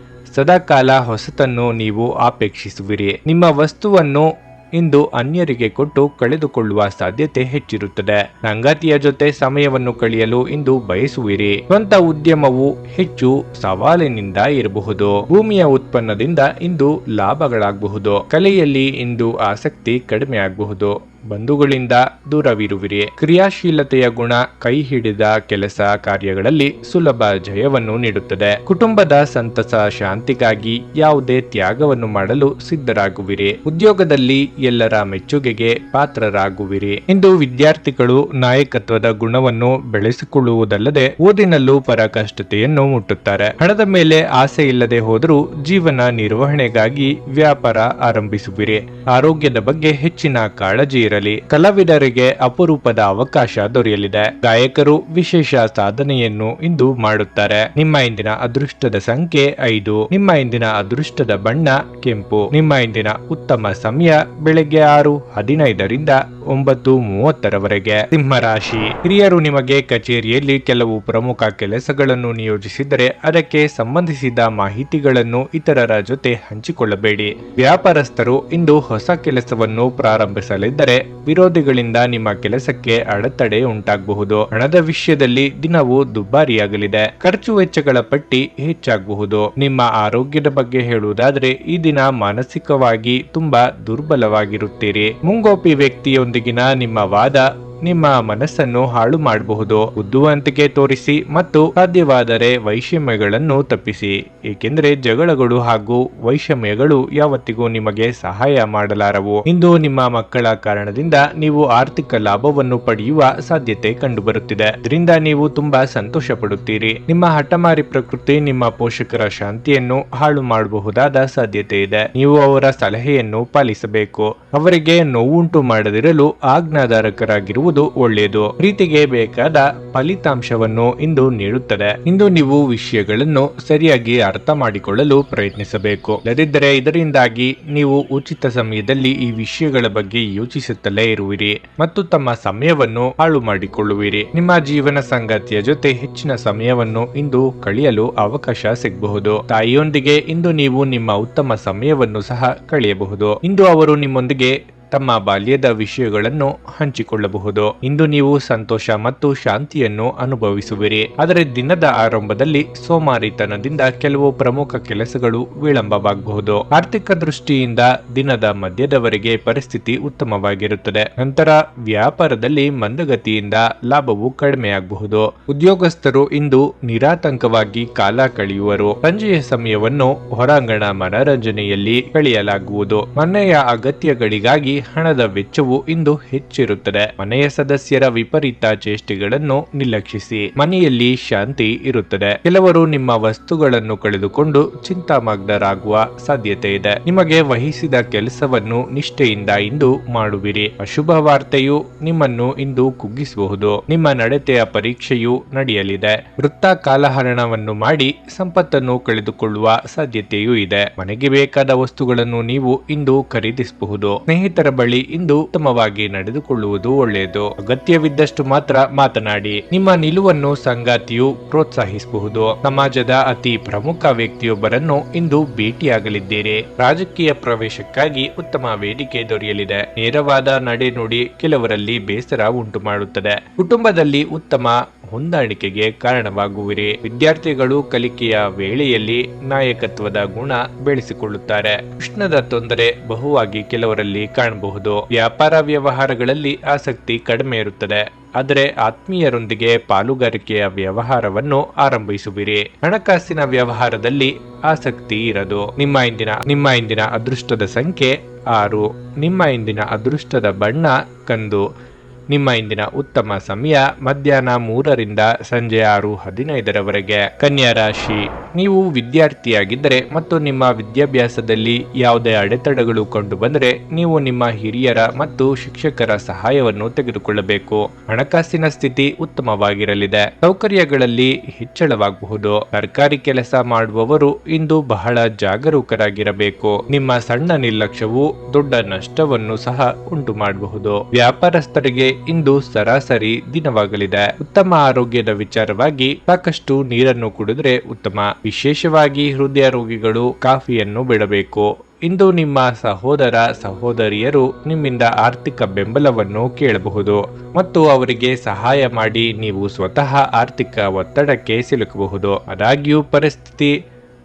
ಸದಾಕಾಲ ಹೊಸತನ್ನು ನೀವು ಅಪೇಕ್ಷಿಸುವಿರಿ. ನಿಮ್ಮ ವಸ್ತುವನ್ನು ಇಂದು ಅನ್ಯರಿಗೆ ಕೊಟ್ಟು ಕಳೆದುಕೊಳ್ಳುವ ಸಾಧ್ಯತೆ ಹೆಚ್ಚಿರುತ್ತದೆ. ಸಂಗಾತಿಯ ಜೊತೆ ಸಮಯವನ್ನು ಕಳೆಯಲು ಇಂದು ಬಯಸುವಿರಿ. ಸ್ವಂತ ಉದ್ಯಮವು ಹೆಚ್ಚು ಸವಾಲಿನಿಂದ ಇರಬಹುದು. ಭೂಮಿಯ ಉತ್ಪನ್ನದಿಂದ ಇಂದು ಲಾಭಗಳಾಗಬಹುದು. ಕಲೆಯಲ್ಲಿ ಇಂದು ಆಸಕ್ತಿ ಕಡಿಮೆ ಆಗಬಹುದು. ಬಂಧುಗಳಿಂದ ದೂರವಿರುವಿರಿ. ಕ್ರಿಯಾಶೀಲತೆಯ ಗುಣ ಕೈ ಹಿಡಿದ ಕೆಲಸ ಕಾರ್ಯಗಳಲ್ಲಿ ಸುಲಭ ಜಯವನ್ನು ನೀಡುತ್ತದೆ. ಕುಟುಂಬದ ಸಂತಸ ಶಾಂತಿಗಾಗಿ ಯಾವುದೇ ತ್ಯಾಗವನ್ನು ಮಾಡಲು ಸಿದ್ಧರಾಗುವಿರಿ. ಉದ್ಯೋಗದಲ್ಲಿ ಎಲ್ಲರ ಮೆಚ್ಚುಗೆಗೆ ಪಾತ್ರರಾಗುವಿರಿ. ಇಂದು ವಿದ್ಯಾರ್ಥಿಗಳು ನಾಯಕತ್ವದ ಗುಣವನ್ನು ಬೆಳೆಸಿಕೊಳ್ಳುವುದಲ್ಲದೆ ಓದಿನಲ್ಲೂ ಪರಾಕಾಷ್ಠತೆಯನ್ನು ಮುಟ್ಟುತ್ತಾರೆ. ಹಣದ ಮೇಲೆ ಆಸೆ ಇಲ್ಲದೆ ಹೋದರೂ ಜೀವನ ನಿರ್ವಹಣೆಗಾಗಿ ವ್ಯಾಪಾರ ಆರಂಭಿಸುವಿರಿ. ಆರೋಗ್ಯದ ಬಗ್ಗೆ ಹೆಚ್ಚಿನ ಕಾಳಜಿ ಇರಲಿ. ಕಲಾವಿದರಿಗೆ ಅಪರೂಪದ ಅವಕಾಶ ದೊರೆಯಲಿದೆ. ಗಾಯಕರು ವಿಶೇಷ ಸಾಧನೆಯನ್ನು ಇಂದು ಮಾಡುತ್ತಾರೆ. ನಿಮ್ಮ ಇಂದಿನ ಅದೃಷ್ಟದ ಸಂಖ್ಯೆ 5. ನಿಮ್ಮ ಇಂದಿನ ಅದೃಷ್ಟದ ಬಣ್ಣ ಕೆಂಪು. ನಿಮ್ಮ ಇಂದಿನ ಉತ್ತಮ ಸಮಯ ಬೆಳಗ್ಗೆ 6:15ರಿಂದ 9:30ರವರೆಗೆ. ಸಿಂಹರಾಶಿ. ಹಿರಿಯರು ನಿಮಗೆ ಕಚೇರಿಯಲ್ಲಿ ಕೆಲವು ಪ್ರಮುಖ ಕೆಲಸಗಳನ್ನು ನಿಯೋಜಿಸಿದರೆ ಅದಕ್ಕೆ ಸಂಬಂಧಿಸಿದ ಮಾಹಿತಿಗಳನ್ನು ಇತರರ ಜೊತೆ ಹಂಚಿಕೊಳ್ಳಬೇಡಿ. ವ್ಯಾಪಾರಸ್ಥರು ಇಂದು ಹೊಸ ಕೆಲಸವನ್ನು ಪ್ರಾರಂಭಿಸಲಿದ್ದರೆ ವಿರೋಧಿಗಳಿಂದ ನಿಮ್ಮ ಕೆಲಸಕ್ಕೆ ಅಡೆತಡೆ ಉಂಟಾಗಬಹುದು. ಹಣದ ವಿಷಯದಲ್ಲಿ ದಿನವು ದುಬಾರಿಯಾಗಲಿದೆ. ಖರ್ಚು ವೆಚ್ಚಗಳ ಪಟ್ಟಿ ಹೆಚ್ಚಾಗಬಹುದು. ನಿಮ್ಮ ಆರೋಗ್ಯದ ಬಗ್ಗೆ ಹೇಳುವುದಾದರೆ ಈ ದಿನ ಮಾನಸಿಕವಾಗಿ ತುಂಬಾ ದುರ್ಬಲವಾಗಿರುತ್ತೀರಿ. ಮುಂಗೋಪಿ ವ್ಯಕ್ತಿಯೊಂದಿಗಿನ ನಿಮ್ಮ ವಾದ ನಿಮ್ಮ ಮನಸ್ಸನ್ನು ಹಾಳು ಮಾಡಬಹುದು. ಬುದ್ಧಿವಂತಿಕೆ ತೋರಿಸಿ ಮತ್ತು ಸಾಧ್ಯವಾದರೆ ವೈಷಮ್ಯಗಳನ್ನು ತಪ್ಪಿಸಿ, ಏಕೆಂದರೆ ಜಗಳಗಳು ಹಾಗೂ ವೈಷಮ್ಯಗಳು ಯಾವತ್ತಿಗೂ ನಿಮಗೆ ಸಹಾಯ ಮಾಡಲಾರವು. ಇಂದು ನಿಮ್ಮ ಮಕ್ಕಳ ಕಾರಣದಿಂದ ನೀವು ಆರ್ಥಿಕ ಲಾಭವನ್ನು ಪಡೆಯುವ ಸಾಧ್ಯತೆ ಕಂಡುಬರುತ್ತಿದೆ. ಇದರಿಂದ ನೀವು ತುಂಬಾ ಸಂತೋಷ ಪಡುತ್ತೀರಿ. ನಿಮ್ಮ ಹಠಮಾರಿ ಪ್ರಕೃತಿ ನಿಮ್ಮ ಪೋಷಕರ ಶಾಂತಿಯನ್ನು ಹಾಳು ಮಾಡಬಹುದಾದ ಸಾಧ್ಯತೆ ಇದೆ. ನೀವು ಅವರ ಸಲಹೆಯನ್ನು ಪಾಲಿಸಬೇಕು. ಅವರಿಗೆ ನೋವುಂಟು ಮಾಡದಿರಲು ಆಜ್ಞಾಧಾರಕರಾಗಿರುವುದು ಮಾಡುವುದು ಒಳ್ಳೆಯದು. ಪ್ರೀತಿಗೆ ಬೇಕಾದ ಫಲಿತಾಂಶವನ್ನು ಇಂದು ನೀಡುತ್ತದೆ. ಇಂದು ನೀವು ವಿಷಯಗಳನ್ನು ಸರಿಯಾಗಿ ಅರ್ಥ ಮಾಡಿಕೊಳ್ಳಲು ಪ್ರಯತ್ನಿಸಬೇಕು. ಇಲ್ಲದಿದ್ದರೆ ಇದರಿಂದಾಗಿ ನೀವು ಉಚಿತ ಸಮಯದಲ್ಲಿ ಈ ವಿಷಯಗಳ ಬಗ್ಗೆ ಯೋಚಿಸುತ್ತಲೇ ಇರುವಿರಿ ಮತ್ತು ತಮ್ಮ ಸಮಯವನ್ನು ಹಾಳು ಮಾಡಿಕೊಳ್ಳುವಿರಿ. ನಿಮ್ಮ ಜೀವನ ಸಂಗಾತಿಯ ಜೊತೆ ಹೆಚ್ಚಿನ ಸಮಯವನ್ನು ಇಂದು ಕಳೆಯಲು ಅವಕಾಶ ಸಿಗಬಹುದು. ತಾಯಿಯೊಂದಿಗೆ ಇಂದು ನೀವು ನಿಮ್ಮ ಉತ್ತಮ ಸಮಯವನ್ನು ಸಹ ಕಳೆಯಬಹುದು. ಇಂದು ಅವರು ನಿಮ್ಮೊಂದಿಗೆ ತಮ್ಮ ಬಾಲ್ಯದ ವಿಷಯಗಳನ್ನು ಹಂಚಿಕೊಳ್ಳಬಹುದು. ಇಂದು ನೀವು ಸಂತೋಷ ಮತ್ತು ಶಾಂತಿಯನ್ನು ಅನುಭವಿಸುವಿರಿ. ಆದರೆ ದಿನದ ಆರಂಭದಲ್ಲಿ ಸೋಮಾರಿತನದಿಂದ ಕೆಲವು ಪ್ರಮುಖ ಕೆಲಸಗಳು ವಿಳಂಬವಾಗಬಹುದು. ಆರ್ಥಿಕ ದೃಷ್ಟಿಯಿಂದ ದಿನದ ಮಧ್ಯದವರೆಗೆ ಪರಿಸ್ಥಿತಿ ಉತ್ತಮವಾಗಿರುತ್ತದೆ. ನಂತರ ವ್ಯಾಪಾರದಲ್ಲಿ ಮಂದಗತಿಯಿಂದ ಲಾಭವು ಕಡಿಮೆಯಾಗಬಹುದು. ಉದ್ಯೋಗಸ್ಥರು ಇಂದು ನಿರಾತಂಕವಾಗಿ ಕಾಲ ಕಳೆಯುವರು. ಸಂಜೆಯ ಸಮಯವನ್ನು ಹೊರಾಂಗಣ ಮನರಂಜನೆಯಲ್ಲಿ ಕಳೆಯಲಾಗುವುದು. ಮನೆಯ ಅಗತ್ಯಗಳಿಗಾಗಿ ಹಣದ ವೆಚ್ಚವು ಇಂದು ಹೆಚ್ಚಿರುತ್ತದೆ. ಮನೆಯ ಸದಸ್ಯರ ವಿಪರೀತ ಚೇಷ್ಟೆಗಳನ್ನು ನಿರ್ಲಕ್ಷಿಸಿ. ಮನೆಯಲ್ಲಿ ಶಾಂತಿ ಇರುತ್ತದೆ. ಕೆಲವರು ನಿಮ್ಮ ವಸ್ತುಗಳನ್ನು ಕಳೆದುಕೊಂಡು ಚಿಂತಾಮಗ್ನರಾಗುವ ಸಾಧ್ಯತೆ ಇದೆ. ನಿಮಗೆ ವಹಿಸಿದ ಕೆಲಸವನ್ನು ನಿಷ್ಠೆಯಿಂದ ಇಂದು ಮಾಡುವಿರಿ. ಅಶುಭ ವಾರ್ತೆಯು ನಿಮ್ಮನ್ನು ಇಂದು ಕುಗ್ಗಿಸಬಹುದು. ನಿಮ್ಮ ನಡತೆಯ ಪರೀಕ್ಷೆಯು ನಡೆಯಲಿದೆ. ವೃತ್ತ ಕಾಲಹರಣವನ್ನು ಮಾಡಿ ಸಂಪತ್ತನ್ನು ಕಳೆದುಕೊಳ್ಳುವ ಸಾಧ್ಯತೆಯೂ ಇದೆ. ಮನೆಗೆ ಬೇಕಾದ ವಸ್ತುಗಳನ್ನು ನೀವು ಇಂದು ಖರೀದಿಸಬಹುದು. ಸ್ನೇಹಿತರ ಬಳಿ ಇಂದು ಉತ್ತಮವಾಗಿ ನಡೆದುಕೊಳ್ಳುವುದು ಒಳ್ಳೆಯದು. ಅಗತ್ಯವಿದ್ದಷ್ಟು ಮಾತ್ರ ಮಾತನಾಡಿ. ನಿಮ್ಮ ನಿಲುವನ್ನು ಸಂಗಾತಿಯು ಪ್ರೋತ್ಸಾಹಿಸಬಹುದು. ಸಮಾಜದ ಅತಿ ಪ್ರಮುಖ ವ್ಯಕ್ತಿಯೊಬ್ಬರನ್ನು ಇಂದು ಭೇಟಿಯಾಗಲಿದ್ದೀರಿ. ರಾಜಕೀಯ ಪ್ರವೇಶಕ್ಕಾಗಿ ಉತ್ತಮ ವೇದಿಕೆ ದೊರೆಯಲಿದೆ. ನೇರವಾದ ನಡೆನುಡಿ ಕೆಲವರಲ್ಲಿ ಬೇಸರ ಉಂಟು ಮಾಡುತ್ತದೆ. ಕುಟುಂಬದಲ್ಲಿ ಉತ್ತಮ ಹೊಂದಾಣಿಕೆಗೆ ಕಾರಣವಾಗುವಿರಿ. ವಿದ್ಯಾರ್ಥಿಗಳು ಕಲಿಕೆಯ ವೇಳೆಯಲ್ಲಿ ನಾಯಕತ್ವದ ಗುಣ ಬೆಳೆಸಿಕೊಳ್ಳುತ್ತಾರೆ. ಉಷ್ಣದ ತೊಂದರೆ ಬಹುವಾಗಿ ಕೆಲವರಲ್ಲಿ ಕಾಣಬಹುದು. ವ್ಯಾಪಾರ ವ್ಯವಹಾರಗಳಲ್ಲಿ ಆಸಕ್ತಿ ಕಡಿಮೆ ಇರುತ್ತದೆ. ಆದರೆ ಆತ್ಮೀಯರೊಂದಿಗೆ ಪಾಲುಗಾರಿಕೆಯ ವ್ಯವಹಾರವನ್ನು ಆರಂಭಿಸುವಿರಿ. ಹಣಕಾಸಿನ ವ್ಯವಹಾರದಲ್ಲಿ ಆಸಕ್ತಿ ಇರದು. ನಿಮ್ಮ ಇಂದಿನ ಅದೃಷ್ಟದ ಸಂಖ್ಯೆ 6. ನಿಮ್ಮ ಇಂದಿನ ಅದೃಷ್ಟದ ಬಣ್ಣ ಕಂದು. ನಿಮ್ಮ ಇಂದಿನ ಉತ್ತಮ ಸಮಯ ಮಧ್ಯಾಹ್ನ 3 ರಿಂದ ಸಂಜೆ 6:15 ಕನ್ಯಾ ರಾಶಿ. ನೀವು ವಿದ್ಯಾರ್ಥಿಯಾಗಿದ್ದರೆ ಮತ್ತು ನಿಮ್ಮ ವಿದ್ಯಾಭ್ಯಾಸದಲ್ಲಿ ಯಾವುದೇ ಅಡೆತಡೆಗಳು ಕಂಡು ಬಂದರೆ ನೀವು ನಿಮ್ಮ ಹಿರಿಯರ ಮತ್ತು ಶಿಕ್ಷಕರ ಸಹಾಯವನ್ನು ತೆಗೆದುಕೊಳ್ಳಬೇಕು. ಹಣಕಾಸಿನ ಸ್ಥಿತಿ ಉತ್ತಮವಾಗಿರಲಿದೆ. ಸೌಕರ್ಯಗಳಲ್ಲಿ ಹೆಚ್ಚಳವಾಗಬಹುದು. ಸರ್ಕಾರಿ ಕೆಲಸ ಮಾಡುವವರು ಇಂದು ಬಹಳ ಜಾಗರೂಕರಾಗಿರಬೇಕು. ನಿಮ್ಮ ಸಣ್ಣ ನಿರ್ಲಕ್ಷ್ಯವು ದೊಡ್ಡ ನಷ್ಟವನ್ನು ಸಹ ಉಂಟು ಮಾಡಬಹುದು. ವ್ಯಾಪಾರಸ್ಥರಿಗೆ ಇಂದು ಸರಾಸರಿ ದಿನವಾಗಲಿದೆ. ಉತ್ತಮ ಆರೋಗ್ಯದ ವಿಚಾರವಾಗಿ ಸಾಕಷ್ಟು ನೀರನ್ನು ಕುಡಿದ್ರೆ ಉತ್ತಮ. ವಿಶೇಷವಾಗಿ ಹೃದಯ ರೋಗಿಗಳು ಕಾಫಿಯನ್ನು ಬಿಡಬೇಕು. ಇಂದು ನಿಮ್ಮ ಸಹೋದರ ಸಹೋದರಿಯರು ನಿಮ್ಮಿಂದ ಆರ್ಥಿಕ ಬೆಂಬಲವನ್ನು ಕೇಳಬಹುದು ಮತ್ತು ಅವರಿಗೆ ಸಹಾಯ ಮಾಡಿ ನೀವು ಸ್ವತಃ ಆರ್ಥಿಕ ಒತ್ತಡಕ್ಕೆ ಸಿಲುಕಬಹುದು. ಆದಾಗ್ಯೂ ಪರಿಸ್ಥಿತಿ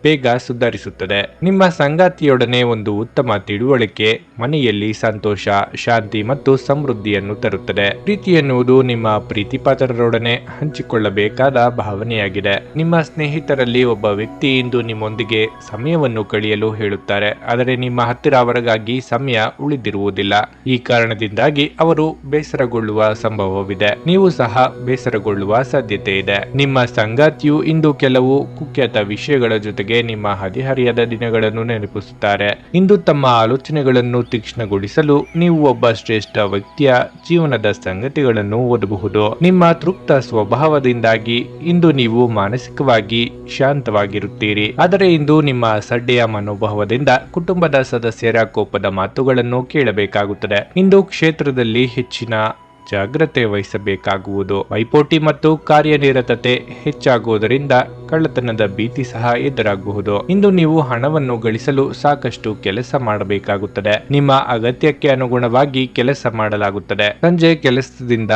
ಬೇಗ ಸುಧಾರಿಸುತ್ತದೆ. ನಿಮ್ಮ ಸಂಗಾತಿಯೊಡನೆ ಒಂದು ಉತ್ತಮ ತಿಳುವಳಿಕೆ ಮನೆಯಲ್ಲಿ ಸಂತೋಷ, ಶಾಂತಿ ಮತ್ತು ಸಮೃದ್ಧಿಯನ್ನು ತರುತ್ತದೆ. ಪ್ರೀತಿ ಎನ್ನುವುದು ನಿಮ್ಮ ಪ್ರೀತಿಪಾತ್ರರೊಡನೆ ಹಂಚಿಕೊಳ್ಳಬೇಕಾದ ಭಾವನೆಯಾಗಿದೆ. ನಿಮ್ಮ ಸ್ನೇಹಿತರಲ್ಲಿ ಒಬ್ಬ ವ್ಯಕ್ತಿ ಇಂದು ನಿಮ್ಮೊಂದಿಗೆ ಸಮಯವನ್ನು ಕಳೆಯಲು ಹೇಳುತ್ತಾರೆ, ಆದರೆ ನಿಮ್ಮ ಹತ್ತಿರ ಅವರಿಗಾಗಿ ಸಮಯ ಉಳಿದಿರುವುದಿಲ್ಲ. ಈ ಕಾರಣದಿಂದಾಗಿ ಅವರು ಬೇಸರಗೊಳ್ಳುವ ಸಂಭವವಿದೆ. ನೀವು ಸಹ ಬೇಸರಗೊಳ್ಳುವ ಸಾಧ್ಯತೆ ಇದೆ. ನಿಮ್ಮ ಸಂಗಾತಿಯು ಇಂದು ಕೆಲವು ಕುಖ್ಯಾತ ವಿಷಯಗಳ ಜೊತೆಗೆ ನಿಮ್ಮ ಹದಿಹರಿಯದ ದಿನಗಳನ್ನು ನೆನಪಿಸುತ್ತಾರೆ. ಇಂದು ತಮ್ಮ ಆಲೋಚನೆಗಳನ್ನು ತೀಕ್ಷ್ಣಗೊಳಿಸಲು ನೀವು ಒಬ್ಬ ಶ್ರೇಷ್ಠ ವ್ಯಕ್ತಿಯ ಜೀವನದ ಸಂಗತಿಗಳನ್ನು ಓದಬಹುದು. ನಿಮ್ಮ ತೃಪ್ತ ಸ್ವಭಾವದಿಂದಾಗಿ ಇಂದು ನೀವು ಮಾನಸಿಕವಾಗಿ ಶಾಂತವಾಗಿರುತ್ತೀರಿ. ಆದರೆ ಇಂದು ನಿಮ್ಮ ಅಸಡ್ಡೆಯ ಮನೋಭಾವದಿಂದ ಕುಟುಂಬದ ಸದಸ್ಯರ ಕೋಪದ ಮಾತುಗಳನ್ನು ಕೇಳಬೇಕಾಗುತ್ತದೆ. ಇಂದು ಕ್ಷೇತ್ರದಲ್ಲಿ ಹೆಚ್ಚಿನ ಜಾಗ್ರತೆ ವಹಿಸಬೇಕಾಗುವುದು. ಪೈಪೋಟಿ ಮತ್ತು ಕಾರ್ಯನಿರತತೆ ಹೆಚ್ಚಾಗುವುದರಿಂದ ಕಳ್ಳತನದ ಭೀತಿ ಸಹ ಎದುರಾಗಬಹುದು. ಇಂದು ನೀವು ಹಣವನ್ನು ಗಳಿಸಲು ಸಾಕಷ್ಟು ಕೆಲಸ ಮಾಡಬೇಕಾಗುತ್ತದೆ. ನಿಮ್ಮ ಅಗತ್ಯಕ್ಕೆ ಅನುಗುಣವಾಗಿ ಕೆಲಸ ಮಾಡಲಾಗುತ್ತದೆ. ಸಂಜೆ ಕೆಲಸದಿಂದ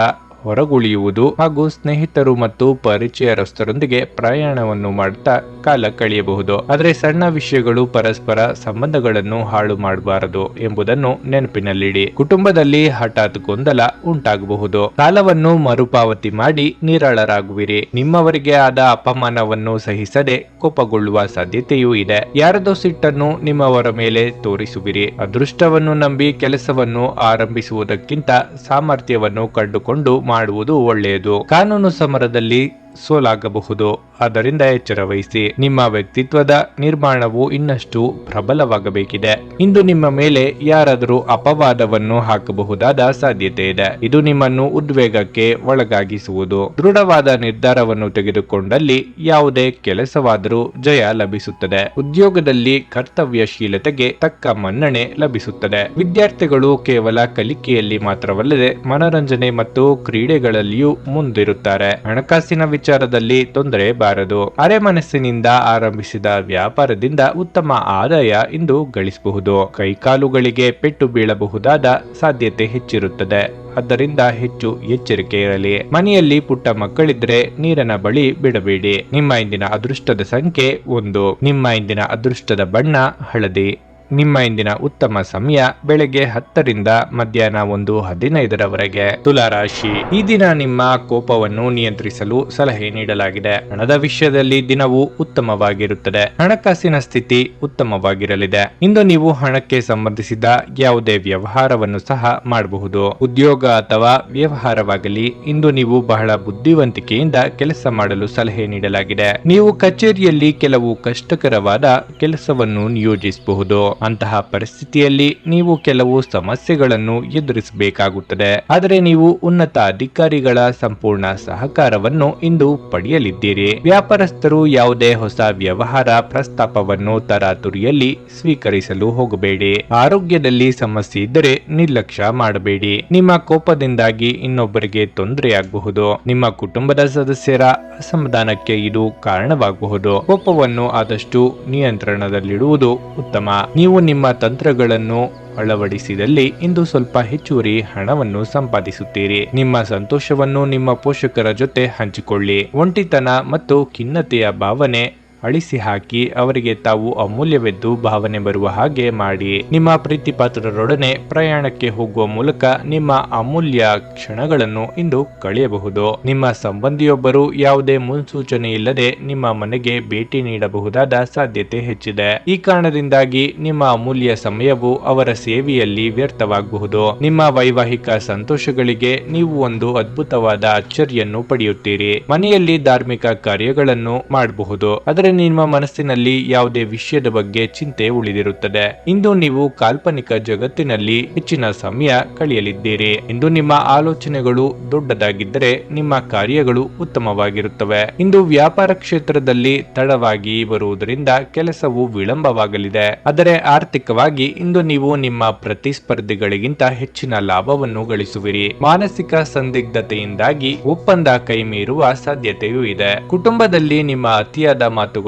ಹೊರಗುಳಿಯುವುದು ಹಾಗೂ ಸ್ನೇಹಿತರು ಮತ್ತು ಪರಿಚಯಸ್ಥರೊಂದಿಗೆ ಪ್ರಯಾಣವನ್ನು ಮಾಡುತ್ತಾ ಕಾಲ ಕಳೆಯಬಹುದು. ಆದರೆ ಸಣ್ಣ ವಿಷಯಗಳು ಪರಸ್ಪರ ಸಂಬಂಧಗಳನ್ನು ಹಾಳು ಮಾಡಬಾರದು ಎಂಬುದನ್ನು ನೆನಪಿನಲ್ಲಿಡಿ. ಕುಟುಂಬದಲ್ಲಿ ಹಠಾತ್ ಗೊಂದಲ ಉಂಟಾಗಬಹುದು. ಸಾಲವನ್ನು ಮರುಪಾವತಿ ಮಾಡಿ ನಿರಾಳರಾಗುವಿರಿ. ನಿಮ್ಮವರಿಗೆ ಆದ ಅಪಮಾನವನ್ನು ಸಹಿಸದೆ ಕೋಪಗೊಳ್ಳುವ ಸಾಧ್ಯತೆಯೂ ಇದೆ. ಯಾರದೋ ಸಿಟ್ಟನ್ನು ನಿಮ್ಮವರ ಮೇಲೆ ತೋರಿಸುವಿರಿ. ಅದೃಷ್ಟವನ್ನು ನಂಬಿ ಕೆಲಸವನ್ನು ಆರಂಭಿಸುವುದಕ್ಕಿಂತ ಸಾಮರ್ಥ್ಯವನ್ನು ಕಂಡುಕೊಂಡು ಮಾಡುವುದು ಒಳ್ಳೆಯದು. ಕಾನೂನು ಸಮರದಲ್ಲಿ ಸೋಲಾಗಬಹುದು. ಆದ್ದರಿಂದ ಎಚ್ಚರ ವಹಿಸಿ. ನಿಮ್ಮ ವ್ಯಕ್ತಿತ್ವದ ನಿರ್ಮಾಣವು ಇನ್ನಷ್ಟು ಪ್ರಬಲವಾಗಬೇಕಿದೆ. ಇಂದು ನಿಮ್ಮ ಮೇಲೆ ಯಾರಾದರೂ ಅಪವಾದವನ್ನು ಹಾಕಬಹುದಾದ ಸಾಧ್ಯತೆ ಇದೆ. ಇದು ನಿಮ್ಮನ್ನು ಉದ್ವೇಗಕ್ಕೆ ಒಳಗಾಗಿಸುವುದು. ದೃಢವಾದ ನಿರ್ಧಾರವನ್ನು ತೆಗೆದುಕೊಂಡಲ್ಲಿ ಯಾವುದೇ ಕೆಲಸವಾದರೂ ಜಯ ಲಭಿಸುತ್ತದೆ. ಉದ್ಯೋಗದಲ್ಲಿ ಕರ್ತವ್ಯಶೀಲತೆಗೆ ತಕ್ಕ ಮನ್ನಣೆ ಲಭಿಸುತ್ತದೆ. ವಿದ್ಯಾರ್ಥಿಗಳು ಕೇವಲ ಕಲಿಕೆಯಲ್ಲಿ ಮಾತ್ರವಲ್ಲದೆ ಮನರಂಜನೆ ಮತ್ತು ಕ್ರೀಡೆಗಳಲ್ಲಿಯೂ ಮುಂದಿರುತ್ತಾರೆ. ಹಣಕಾಸಿನ ವಿಚಾರದಲ್ಲಿ ತೊಂದರೆ ಬಾರದು. ಅರೆಮನಸ್ಸಿನಿಂದ ಆರಂಭಿಸಿದ ವ್ಯಾಪಾರದಿಂದ ಉತ್ತಮ ಆದಾಯ ಇಂದು ಗಳಿಸಬಹುದು. ಕೈಕಾಲುಗಳಿಗೆ ಪೆಟ್ಟು ಬೀಳಬಹುದಾದ ಸಾಧ್ಯತೆ ಹೆಚ್ಚಿರುತ್ತದೆ. ಆದ್ದರಿಂದ ಹೆಚ್ಚು ಎಚ್ಚರಿಕೆ ಇರಲಿ. ಮನೆಯಲ್ಲಿ ಪುಟ್ಟ ಮಕ್ಕಳಿದ್ರೆ ನೀರಿನ ಬಳಿ ಬಿಡಬೇಡಿ. ನಿಮ್ಮ ಇಂದಿನ ಅದೃಷ್ಟದ ಸಂಖ್ಯೆ 1. ನಿಮ್ಮ ಇಂದಿನ ಅದೃಷ್ಟದ ಬಣ್ಣ ಹಳದಿ. ನಿಮ್ಮ ಇಂದಿನ ಉತ್ತಮ ಸಮಯ ಬೆಳಗ್ಗೆ 10 ರಿಂದ ಮಧ್ಯಾಹ್ನ 1:15 ತುಲಾರಾಶಿ. ಈ ದಿನ ನಿಮ್ಮ ಕೋಪವನ್ನು ನಿಯಂತ್ರಿಸಲು ಸಲಹೆ ನೀಡಲಾಗಿದೆ. ಹಣದ ವಿಷಯದಲ್ಲಿ ದಿನವೂ ಉತ್ತಮವಾಗಿರುತ್ತದೆ. ಹಣಕಾಸಿನ ಸ್ಥಿತಿ ಉತ್ತಮವಾಗಿರಲಿದೆ. ಇಂದು ನೀವು ಹಣಕ್ಕೆ ಸಂಬಂಧಿಸಿದ ಯಾವುದೇ ವ್ಯವಹಾರವನ್ನು ಸಹ ಮಾಡಬಹುದು. ಉದ್ಯೋಗ ಅಥವಾ ವ್ಯವಹಾರವಾಗಲಿ, ಇಂದು ನೀವು ಬಹಳ ಬುದ್ಧಿವಂತಿಕೆಯಿಂದ ಕೆಲಸ ಮಾಡಲು ಸಲಹೆ ನೀಡಲಾಗಿದೆ. ನೀವು ಕಚೇರಿಯಲ್ಲಿ ಕೆಲವು ಕಷ್ಟಕರವಾದ ಕೆಲಸವನ್ನು ನಿಯೋಜಿಸಬಹುದು. ಅಂತಹ ಪರಿಸ್ಥಿತಿಯಲ್ಲಿ ನೀವು ಕೆಲವು ಸಮಸ್ಯೆಗಳನ್ನು ಎದುರಿಸಬೇಕಾಗುತ್ತದೆ. ಆದರೆ ನೀವು ಉನ್ನತ ಅಧಿಕಾರಿಗಳ ಸಂಪೂರ್ಣ ಸಹಕಾರವನ್ನು ಇಂದು ಪಡೆಯಲಿದ್ದೀರಿ. ವ್ಯಾಪಾರಸ್ಥರು ಯಾವುದೇ ಹೊಸ ವ್ಯವಹಾರ ಪ್ರಸ್ತಾಪವನ್ನು ತರಾತುರಿಯಲ್ಲಿ ಸ್ವೀಕರಿಸಲು ಹೋಗಬೇಡಿ. ಆರೋಗ್ಯದಲ್ಲಿ ಸಮಸ್ಯೆ ಇದ್ದರೆ ನಿರ್ಲಕ್ಷ್ಯ ಮಾಡಬೇಡಿ. ನಿಮ್ಮ ಕೋಪದಿಂದಾಗಿ ಇನ್ನೊಬ್ಬರಿಗೆ ತೊಂದರೆಯಾಗಬಹುದು. ನಿಮ್ಮ ಕುಟುಂಬದ ಸದಸ್ಯರ ಅಸಮಾಧಾನಕ್ಕೆ ಇದು ಕಾರಣವಾಗಬಹುದು. ಕೋಪವನ್ನು ಆದಷ್ಟು ನಿಯಂತ್ರಣದಲ್ಲಿಡುವುದು ಉತ್ತಮ. ನೀವು ನಿಮ್ಮ ತಂತ್ರಗಳನ್ನು ಅಳವಡಿಸಿದಲ್ಲಿ ಇಂದು ಸ್ವಲ್ಪ ಹೆಚ್ಚುವರಿ ಹಣವನ್ನು ಸಂಪಾದಿಸುತ್ತೀರಿ. ನಿಮ್ಮ ಸಂತೋಷವನ್ನು ನಿಮ್ಮ ಪೋಷಕರ ಜೊತೆ ಹಂಚಿಕೊಳ್ಳಿ. ಒಂಟಿತನ ಮತ್ತು ಖಿನ್ನತೆಯ ಭಾವನೆ ಅಳಿಸಿ ಹಾಕಿ ಅವರಿಗೆ ತಾವು ಅಮೂಲ್ಯವೆದ್ದು ಭಾವನೆ ಬರುವ ಹಾಗೆ ಮಾಡಿ. ನಿಮ್ಮ ಪ್ರೀತಿಪಾತ್ರರೊಡನೆ ಪ್ರಯಾಣಕ್ಕೆ ಹೋಗುವ ಮೂಲಕ ನಿಮ್ಮ ಅಮೂಲ್ಯ ಕ್ಷಣಗಳನ್ನು ಇಂದು ಕಳೆಯಬಹುದು. ನಿಮ್ಮ ಸಂಬಂಧಿಯೊಬ್ಬರು ಯಾವುದೇ ಮುನ್ಸೂಚನೆ ಇಲ್ಲದೆ ನಿಮ್ಮ ಮನೆಗೆ ಭೇಟಿ ನೀಡಬಹುದಾದ ಸಾಧ್ಯತೆ ಹೆಚ್ಚಿದೆ. ಈ ಕಾರಣದಿಂದಾಗಿ ನಿಮ್ಮ ಅಮೂಲ್ಯ ಸಮಯವು ಅವರ ಸೇವೆಯಲ್ಲಿ ವ್ಯರ್ಥವಾಗಬಹುದು. ನಿಮ್ಮ ವೈವಾಹಿಕ ಸಂತೋಷಗಳಿಗೆ ನೀವು ಒಂದು ಅದ್ಭುತವಾದ ಅಚ್ಚರಿಯನ್ನು ಪಡೆಯುತ್ತೀರಿ. ಮನೆಯಲ್ಲಿ ಧಾರ್ಮಿಕ ಕಾರ್ಯಗಳನ್ನು ಮಾಡಬಹುದು. ಆದರೆ ನಿಮ್ಮ ಮನಸ್ಸಿನಲ್ಲಿ ಯಾವುದೇ ವಿಷಯದ ಬಗ್ಗೆ ಚಿಂತೆ ಉಳಿದಿರುತ್ತದೆ. ಇಂದು ನೀವು ಕಾಲ್ಪನಿಕ ಜಗತ್ತಿನಲ್ಲಿ ಹೆಚ್ಚಿನ ಸಮಯ ಕಳೆಯಲಿದ್ದೀರಿ. ಇಂದು ನಿಮ್ಮ ಆಲೋಚನೆಗಳು ದೊಡ್ಡದಾಗಿದ್ದರೆ ನಿಮ್ಮ ಕಾರ್ಯಗಳು ಉತ್ತಮವಾಗಿರುತ್ತವೆ. ಇಂದು ವ್ಯಾಪಾರ ಕ್ಷೇತ್ರದಲ್ಲಿ ತಡವಾಗಿ ಬರುವುದರಿಂದ ಕೆಲಸವು ವಿಳಂಬವಾಗಲಿದೆ. ಆದರೆ ಆರ್ಥಿಕವಾಗಿ ಇಂದು ನೀವು ನಿಮ್ಮ ಪ್ರತಿಸ್ಪರ್ಧಿಗಳಿಗಿಂತ ಹೆಚ್ಚಿನ ಲಾಭವನ್ನು ಗಳಿಸುವಿರಿ. ಮಾನಸಿಕ ಸಂದಿಗ್ಧತೆಯಿಂದಾಗಿ ಒಪ್ಪಂದ ಕೈ ಮೀರುವ ಸಾಧ್ಯತೆಯೂ ಇದೆ. ಕುಟುಂಬದಲ್ಲಿ ನಿಮ್ಮ ಅತಿಯಾದ ಮಾತುಗಳಿಂದ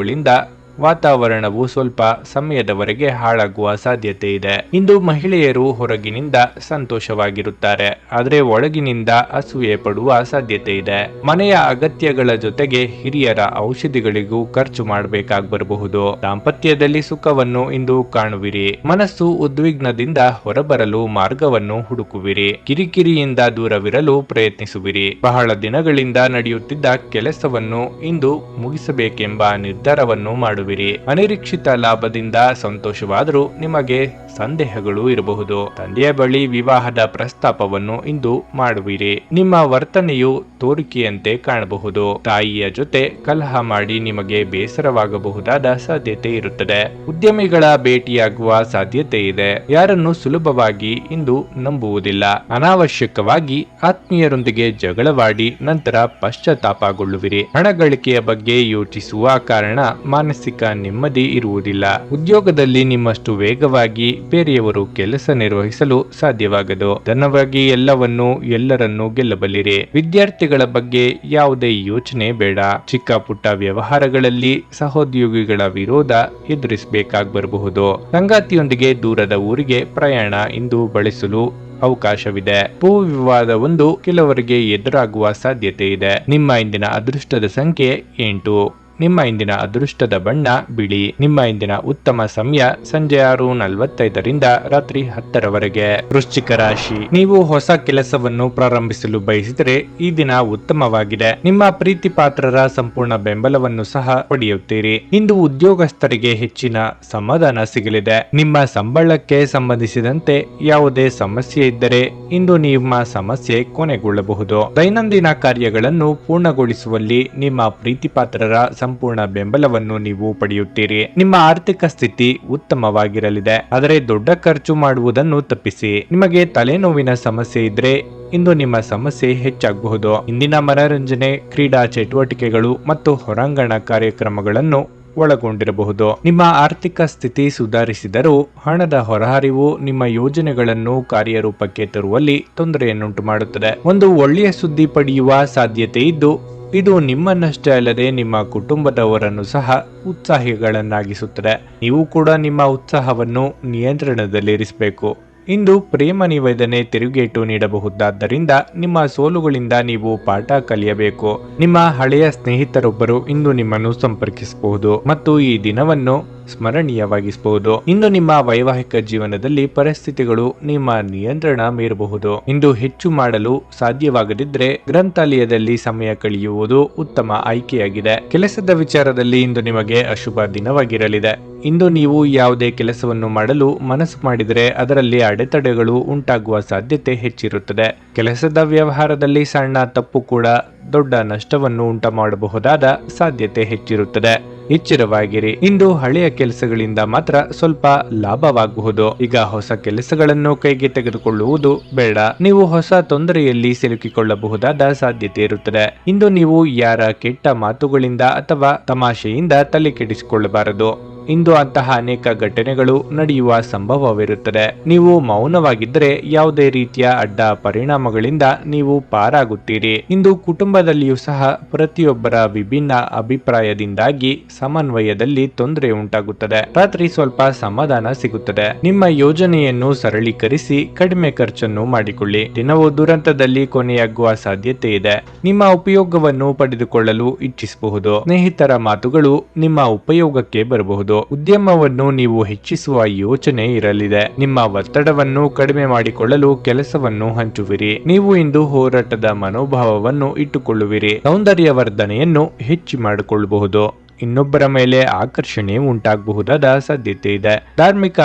ವಾತಾವರಣವು ಸ್ವಲ್ಪ ಸಮಯದವರೆಗೆ ಹಾಳಾಗುವ ಸಾಧ್ಯತೆ ಇದೆ. ಇಂದು ಮಹಿಳೆಯರು ಹೊರಗಿನಿಂದ ಸಂತೋಷವಾಗಿರುತ್ತಾರೆ, ಆದರೆ ಒಳಗಿನಿಂದ ಅಸೂಯೆ ಪಡುವ ಸಾಧ್ಯತೆ ಇದೆ. ಮನೆಯ ಅಗತ್ಯಗಳ ಜೊತೆಗೆ ಹಿರಿಯರ ಔಷಧಿಗಳಿಗೂ ಖರ್ಚು ಮಾಡಬೇಕಾಗಿ ಬರಬಹುದು. ದಾಂಪತ್ಯದಲ್ಲಿ ಸುಖವನ್ನು ಇಂದು ಕಾಣುವಿರಿ. ಮನಸ್ಸು ಉದ್ವಿಗ್ನದಿಂದ ಹೊರಬರಲು ಮಾರ್ಗವನ್ನು ಹುಡುಕುವಿರಿ. ಕಿರಿಕಿರಿಯಿಂದ ದೂರವಿರಲು ಪ್ರಯತ್ನಿಸುವಿರಿ. ಬಹಳ ದಿನಗಳಿಂದ ನಡೆಯುತ್ತಿದ್ದ ಕೆಲಸವನ್ನು ಇಂದು ಮುಗಿಸಬೇಕೆಂಬ ನಿರ್ಧಾರವನ್ನು ಮಾಡುವಿರಿ. ಅನಿರೀಕ್ಷಿತ ಲಾಭದಿಂದ ಸಂತೋಷವಾದರೂ ನಿಮಗೆ ಸಂದೇಹಗಳು ಇರಬಹುದು. ತಂದೆಯ ಬಳಿ ವಿವಾಹದ ಪ್ರಸ್ತಾಪವನ್ನು ಇಂದು ಮಾಡುವಿರಿ. ನಿಮ್ಮ ವರ್ತನೆಯು ತೋರಿಕೆಯಂತೆ ಕಾಣಬಹುದು. ತಾಯಿಯ ಜೊತೆ ಕಲಹ ಮಾಡಿ ನಿಮಗೆ ಬೇಸರವಾಗಬಹುದಾದ ಸಾಧ್ಯತೆ ಇರುತ್ತದೆ. ಉದ್ಯಮಿಗಳ ಭೇಟಿಯಾಗುವ ಸಾಧ್ಯತೆ ಇದೆ. ಯಾರನ್ನು ಸುಲಭವಾಗಿ ಇಂದು ನಂಬುವುದಿಲ್ಲ. ಅನಾವಶ್ಯಕವಾಗಿ ಆತ್ಮೀಯರೊಂದಿಗೆ ಜಗಳವಾಡಿ ನಂತರ ಪಶ್ಚಾತ್ತಾಪಗೊಳ್ಳುವಿರಿ. ಹಣ ಗಳಿಕೆಯ ಬಗ್ಗೆ ಯೋಚಿಸುವ ಕಾರಣ ಮಾನಸಿಕ ನೆಮ್ಮದಿ ಇರುವುದಿಲ್ಲ. ಉದ್ಯೋಗದಲ್ಲಿ ನಿಮ್ಮಷ್ಟು ವೇಗವಾಗಿ ಬೇರೆಯವರು ಕೆಲಸ ನಿರ್ವಹಿಸಲು ಸಾಧ್ಯವಾಗದು. ಧನವಾಗಿ ಎಲ್ಲರನ್ನೂ ಗೆಲ್ಲಬಲ್ಲಿರಿ. ವಿದ್ಯಾರ್ಥಿಗಳ ಬಗ್ಗೆ ಯಾವುದೇ ಯೋಚನೆ ಬೇಡ. ಚಿಕ್ಕ ಪುಟ್ಟ ವ್ಯವಹಾರಗಳಲ್ಲಿ ಸಹೋದ್ಯೋಗಿಗಳ ವಿರೋಧ ಎದುರಿಸಬೇಕಾಗಿ ಬರಬಹುದು. ಸಂಗಾತಿಯೊಂದಿಗೆ ದೂರದ ಊರಿಗೆ ಪ್ರಯಾಣ ಇಂದು ಬಳಸಲು ಅವಕಾಶವಿದೆ. ಭೂ ವಿವಾದವೊಂದು ಕೆಲವರಿಗೆ ಎದುರಾಗುವ ಸಾಧ್ಯತೆ ಇದೆ. ನಿಮ್ಮ ಇಂದಿನ ಅದೃಷ್ಟದ ಸಂಖ್ಯೆ 8. ನಿಮ್ಮ ಇಂದಿನ ಅದೃಷ್ಟದ ಬಣ್ಣ ಬಿಳಿ. ನಿಮ್ಮ ಇಂದಿನ ಉತ್ತಮ ಸಮಯ ಸಂಜೆ 6:45 ರಾತ್ರಿ 10ರವರೆಗೆ. ವೃಶ್ಚಿಕ ರಾಶಿ, ನೀವು ಹೊಸ ಕೆಲಸವನ್ನು ಪ್ರಾರಂಭಿಸಲು ಬಯಸಿದರೆ ಈ ದಿನ ಉತ್ತಮವಾಗಿದೆ. ನಿಮ್ಮ ಪ್ರೀತಿ ಪಾತ್ರರ ಸಂಪೂರ್ಣ ಬೆಂಬಲವನ್ನು ಸಹ ಪಡೆಯುತ್ತೀರಿ. ಇಂದು ಉದ್ಯೋಗಸ್ಥರಿಗೆ ಹೆಚ್ಚಿನ ಸಮಾಧಾನ ಸಿಗಲಿದೆ. ನಿಮ್ಮ ಸಂಬಳಕ್ಕೆ ಸಂಬಂಧಿಸಿದಂತೆ ಯಾವುದೇ ಸಮಸ್ಯೆ ಇದ್ದರೆ ಇಂದು ನಿಮ್ಮ ಸಮಸ್ಯೆ ಕೊನೆಗೊಳ್ಳಬಹುದು. ದೈನಂದಿನ ಕಾರ್ಯಗಳನ್ನು ಪೂರ್ಣಗೊಳಿಸುವಲ್ಲಿ ನಿಮ್ಮ ಪ್ರೀತಿ ಪಾತ್ರರ ಸಂಪೂರ್ಣ ಬೆಂಬಲವನ್ನು ನೀವು ಪಡೆಯುತ್ತೀರಿ. ನಿಮ್ಮ ಆರ್ಥಿಕ ಸ್ಥಿತಿ ಉತ್ತಮವಾಗಿರಲಿದೆ, ಆದರೆ ದೊಡ್ಡ ಖರ್ಚು ಮಾಡುವುದನ್ನು ತಪ್ಪಿಸಿ. ನಿಮಗೆ ತಲೆನೋವಿನ ಸಮಸ್ಯೆ ಇದ್ರೆ ಇಂದು ನಿಮ್ಮ ಸಮಸ್ಯೆ ಹೆಚ್ಚಾಗಬಹುದು. ಇಂದಿನ ಮನರಂಜನೆ, ಕ್ರೀಡಾ ಚಟುವಟಿಕೆಗಳು ಮತ್ತು ಹೊರಾಂಗಣ ಕಾರ್ಯಕ್ರಮಗಳನ್ನು ಒಳಗೊಂಡಿರಬಹುದು. ನಿಮ್ಮ ಆರ್ಥಿಕ ಸ್ಥಿತಿ ಸುಧಾರಿಸಿದರೂ ಹಣದ ಹೊರಹರಿವು ನಿಮ್ಮ ಯೋಜನೆಗಳನ್ನು ಕಾರ್ಯರೂಪಕ್ಕೆ ತರುವಲ್ಲಿ ತೊಂದರೆಯನ್ನುಂಟು ಮಾಡುತ್ತದೆ. ಒಂದು ಒಳ್ಳೆಯ ಸುದ್ದಿ ಪಡೆಯುವ ಸಾಧ್ಯತೆ ಇದ್ದು ಇದು ನಿಮ್ಮನ್ನಷ್ಟೇ ಅಲ್ಲದೆ ನಿಮ್ಮ ಕುಟುಂಬದವರನ್ನು ಸಹ ಉತ್ಸಾಹಿಗಳನ್ನಾಗಿಸುತ್ತದೆ. ನೀವು ಕೂಡ ನಿಮ್ಮ ಉತ್ಸಾಹವನ್ನು ನಿಯಂತ್ರಣದಲ್ಲಿರಿಸಬೇಕು. ಇಂದು ಪ್ರೇಮ ನಿವೇದನೆ ತಿರುಗೇಟು ನೀಡಬಹುದಾದ್ದರಿಂದ ನಿಮ್ಮ ಸೋಲುಗಳಿಂದ ನೀವು ಪಾಠ ಕಲಿಯಬೇಕು. ನಿಮ್ಮ ಹಳೆಯ ಸ್ನೇಹಿತರೊಬ್ಬರು ಇಂದು ನಿಮ್ಮನ್ನು ಸಂಪರ್ಕಿಸಬಹುದು ಮತ್ತು ಈ ದಿನವನ್ನು ಸ್ಮರಣೀಯವಾಗಿಸಬಹುದು. ಇಂದು ನಿಮ್ಮ ವೈವಾಹಿಕ ಜೀವನದಲ್ಲಿ ಪರಿಸ್ಥಿತಿಗಳು ನಿಮ್ಮ ನಿಯಂತ್ರಣ ಮೀರಬಹುದು. ಇಂದು ಹೆಚ್ಚು ಮಾಡಲು ಸಾಧ್ಯವಾಗದಿದ್ದರೆ ಗ್ರಂಥಾಲಯದಲ್ಲಿ ಸಮಯ ಕಳೆಯುವುದು ಉತ್ತಮ ಆಯ್ಕೆಯಾಗಿದೆ. ಕೆಲಸದ ವಿಚಾರದಲ್ಲಿ ಇಂದು ನಿಮಗೆ ಅಶುಭ ದಿನವಾಗಿರಲಿದೆ. ಇಂದು ನೀವು ಯಾವುದೇ ಕೆಲಸವನ್ನು ಮಾಡಲು ಮನಸ್ಸು ಮಾಡಿದರೆ ಅದರಲ್ಲಿ ಅಡೆತಡೆಗಳು ಉಂಟಾಗುವ ಸಾಧ್ಯತೆ ಹೆಚ್ಚಿರುತ್ತದೆ. ಕೆಲಸದ ವ್ಯವಹಾರದಲ್ಲಿ ಸಣ್ಣ ತಪ್ಪು ಕೂಡ ದೊಡ್ಡ ನಷ್ಟವನ್ನು ಉಂಟುಮಾಡಬಹುದಾದ ಸಾಧ್ಯತೆ ಹೆಚ್ಚಿರುತ್ತದೆ. ಎಚ್ಚರವಾಗಿರಿ. ಇಂದು ಹಳೆಯ ಕೆಲಸಗಳಿಂದ ಮಾತ್ರ ಸ್ವಲ್ಪ ಲಾಭವಾಗಬಹುದು. ಈಗ ಹೊಸ ಕೆಲಸಗಳನ್ನು ಕೈಗೆ ತೆಗೆದುಕೊಳ್ಳುವುದು ಬೇಡ. ನೀವು ಹೊಸ ತೊಂದರೆಯಲ್ಲಿ ಸಿಲುಕಿಕೊಳ್ಳಬಹುದಾದ ಸಾಧ್ಯತೆ ಇರುತ್ತದೆ. ಇಂದು ನೀವು ಯಾರ ಕೆಟ್ಟ ಮಾತುಗಳಿಂದ ಅಥವಾ ತಮಾಷೆಯಿಂದ ತಲೆ ಕೆಡಿಸಿಕೊಳ್ಳಬಾರದು. ಇಂದು ಅಂತಹ ಅನೇಕ ಘಟನೆಗಳು ನಡೆಯುವ ಸಂಭವವಿರುತ್ತದೆ. ನೀವು ಮೌನವಾಗಿದ್ದರೆ ಯಾವುದೇ ರೀತಿಯ ಅಡ್ಡ ಪರಿಣಾಮಗಳಿಂದ ನೀವು ಪಾರಾಗುತ್ತೀರಿ. ಇಂದು ಕುಟುಂಬದಲ್ಲಿಯೂ ಸಹ ಪ್ರತಿಯೊಬ್ಬರ ವಿಭಿನ್ನ ಅಭಿಪ್ರಾಯದಿಂದಾಗಿ ಸಮನ್ವಯದಲ್ಲಿ ತೊಂದರೆ ಉಂಟಾಗುತ್ತದೆ. ರಾತ್ರಿ ಸ್ವಲ್ಪ ಸಮಾಧಾನ ಸಿಗುತ್ತದೆ. ನಿಮ್ಮ ಯೋಜನೆಯನ್ನು ಸರಳೀಕರಿಸಿ ಕಡಿಮೆ ಖರ್ಚನ್ನು ಮಾಡಿಕೊಳ್ಳಿ. ದಿನವು ದುರಂತದಲ್ಲಿ ಕೊನೆಯಾಗುವ ಸಾಧ್ಯತೆ ಇದೆ. ನಿಮ್ಮ ಉಪಯೋಗವನ್ನು ಪಡೆದುಕೊಳ್ಳಲು ಇಚ್ಛಿಸಬಹುದು. ಸ್ನೇಹಿತರ ಮಾತುಗಳು ನಿಮ್ಮ ಉಪಯೋಗಕ್ಕೆ ಬರಬಹುದು. ಉದ್ಯಮವನ್ನು ನೀವು ಹೆಚ್ಚಿಸುವ ಯೋಚನೆ ಇರಲಿದೆ. ನಿಮ್ಮ ಒತ್ತಡವನ್ನು ಕಡಿಮೆ ಮಾಡಿಕೊಳ್ಳಲು ಕೆಲಸವನ್ನು ಹಂಚುವಿರಿ. ನೀವು ಇಂದು ಹೋರಾಟದ ಮನೋಭಾವವನ್ನು ಇಟ್ಟುಕೊಳ್ಳುವಿರಿ. ಸೌಂದರ್ಯವರ್ಧನೆಯನ್ನು ಹೆಚ್ಚು ಮಾಡಿಕೊಳ್ಳಬಹುದು. ಇನ್ನೊಬ್ಬರ ಮೇಲೆ ಆಕರ್ಷಣೆ ಉಂಟಾಗಬಹುದಾದ ಸಾಧ್ಯತೆ ಇದೆ. ಧಾರ್ಮಿಕ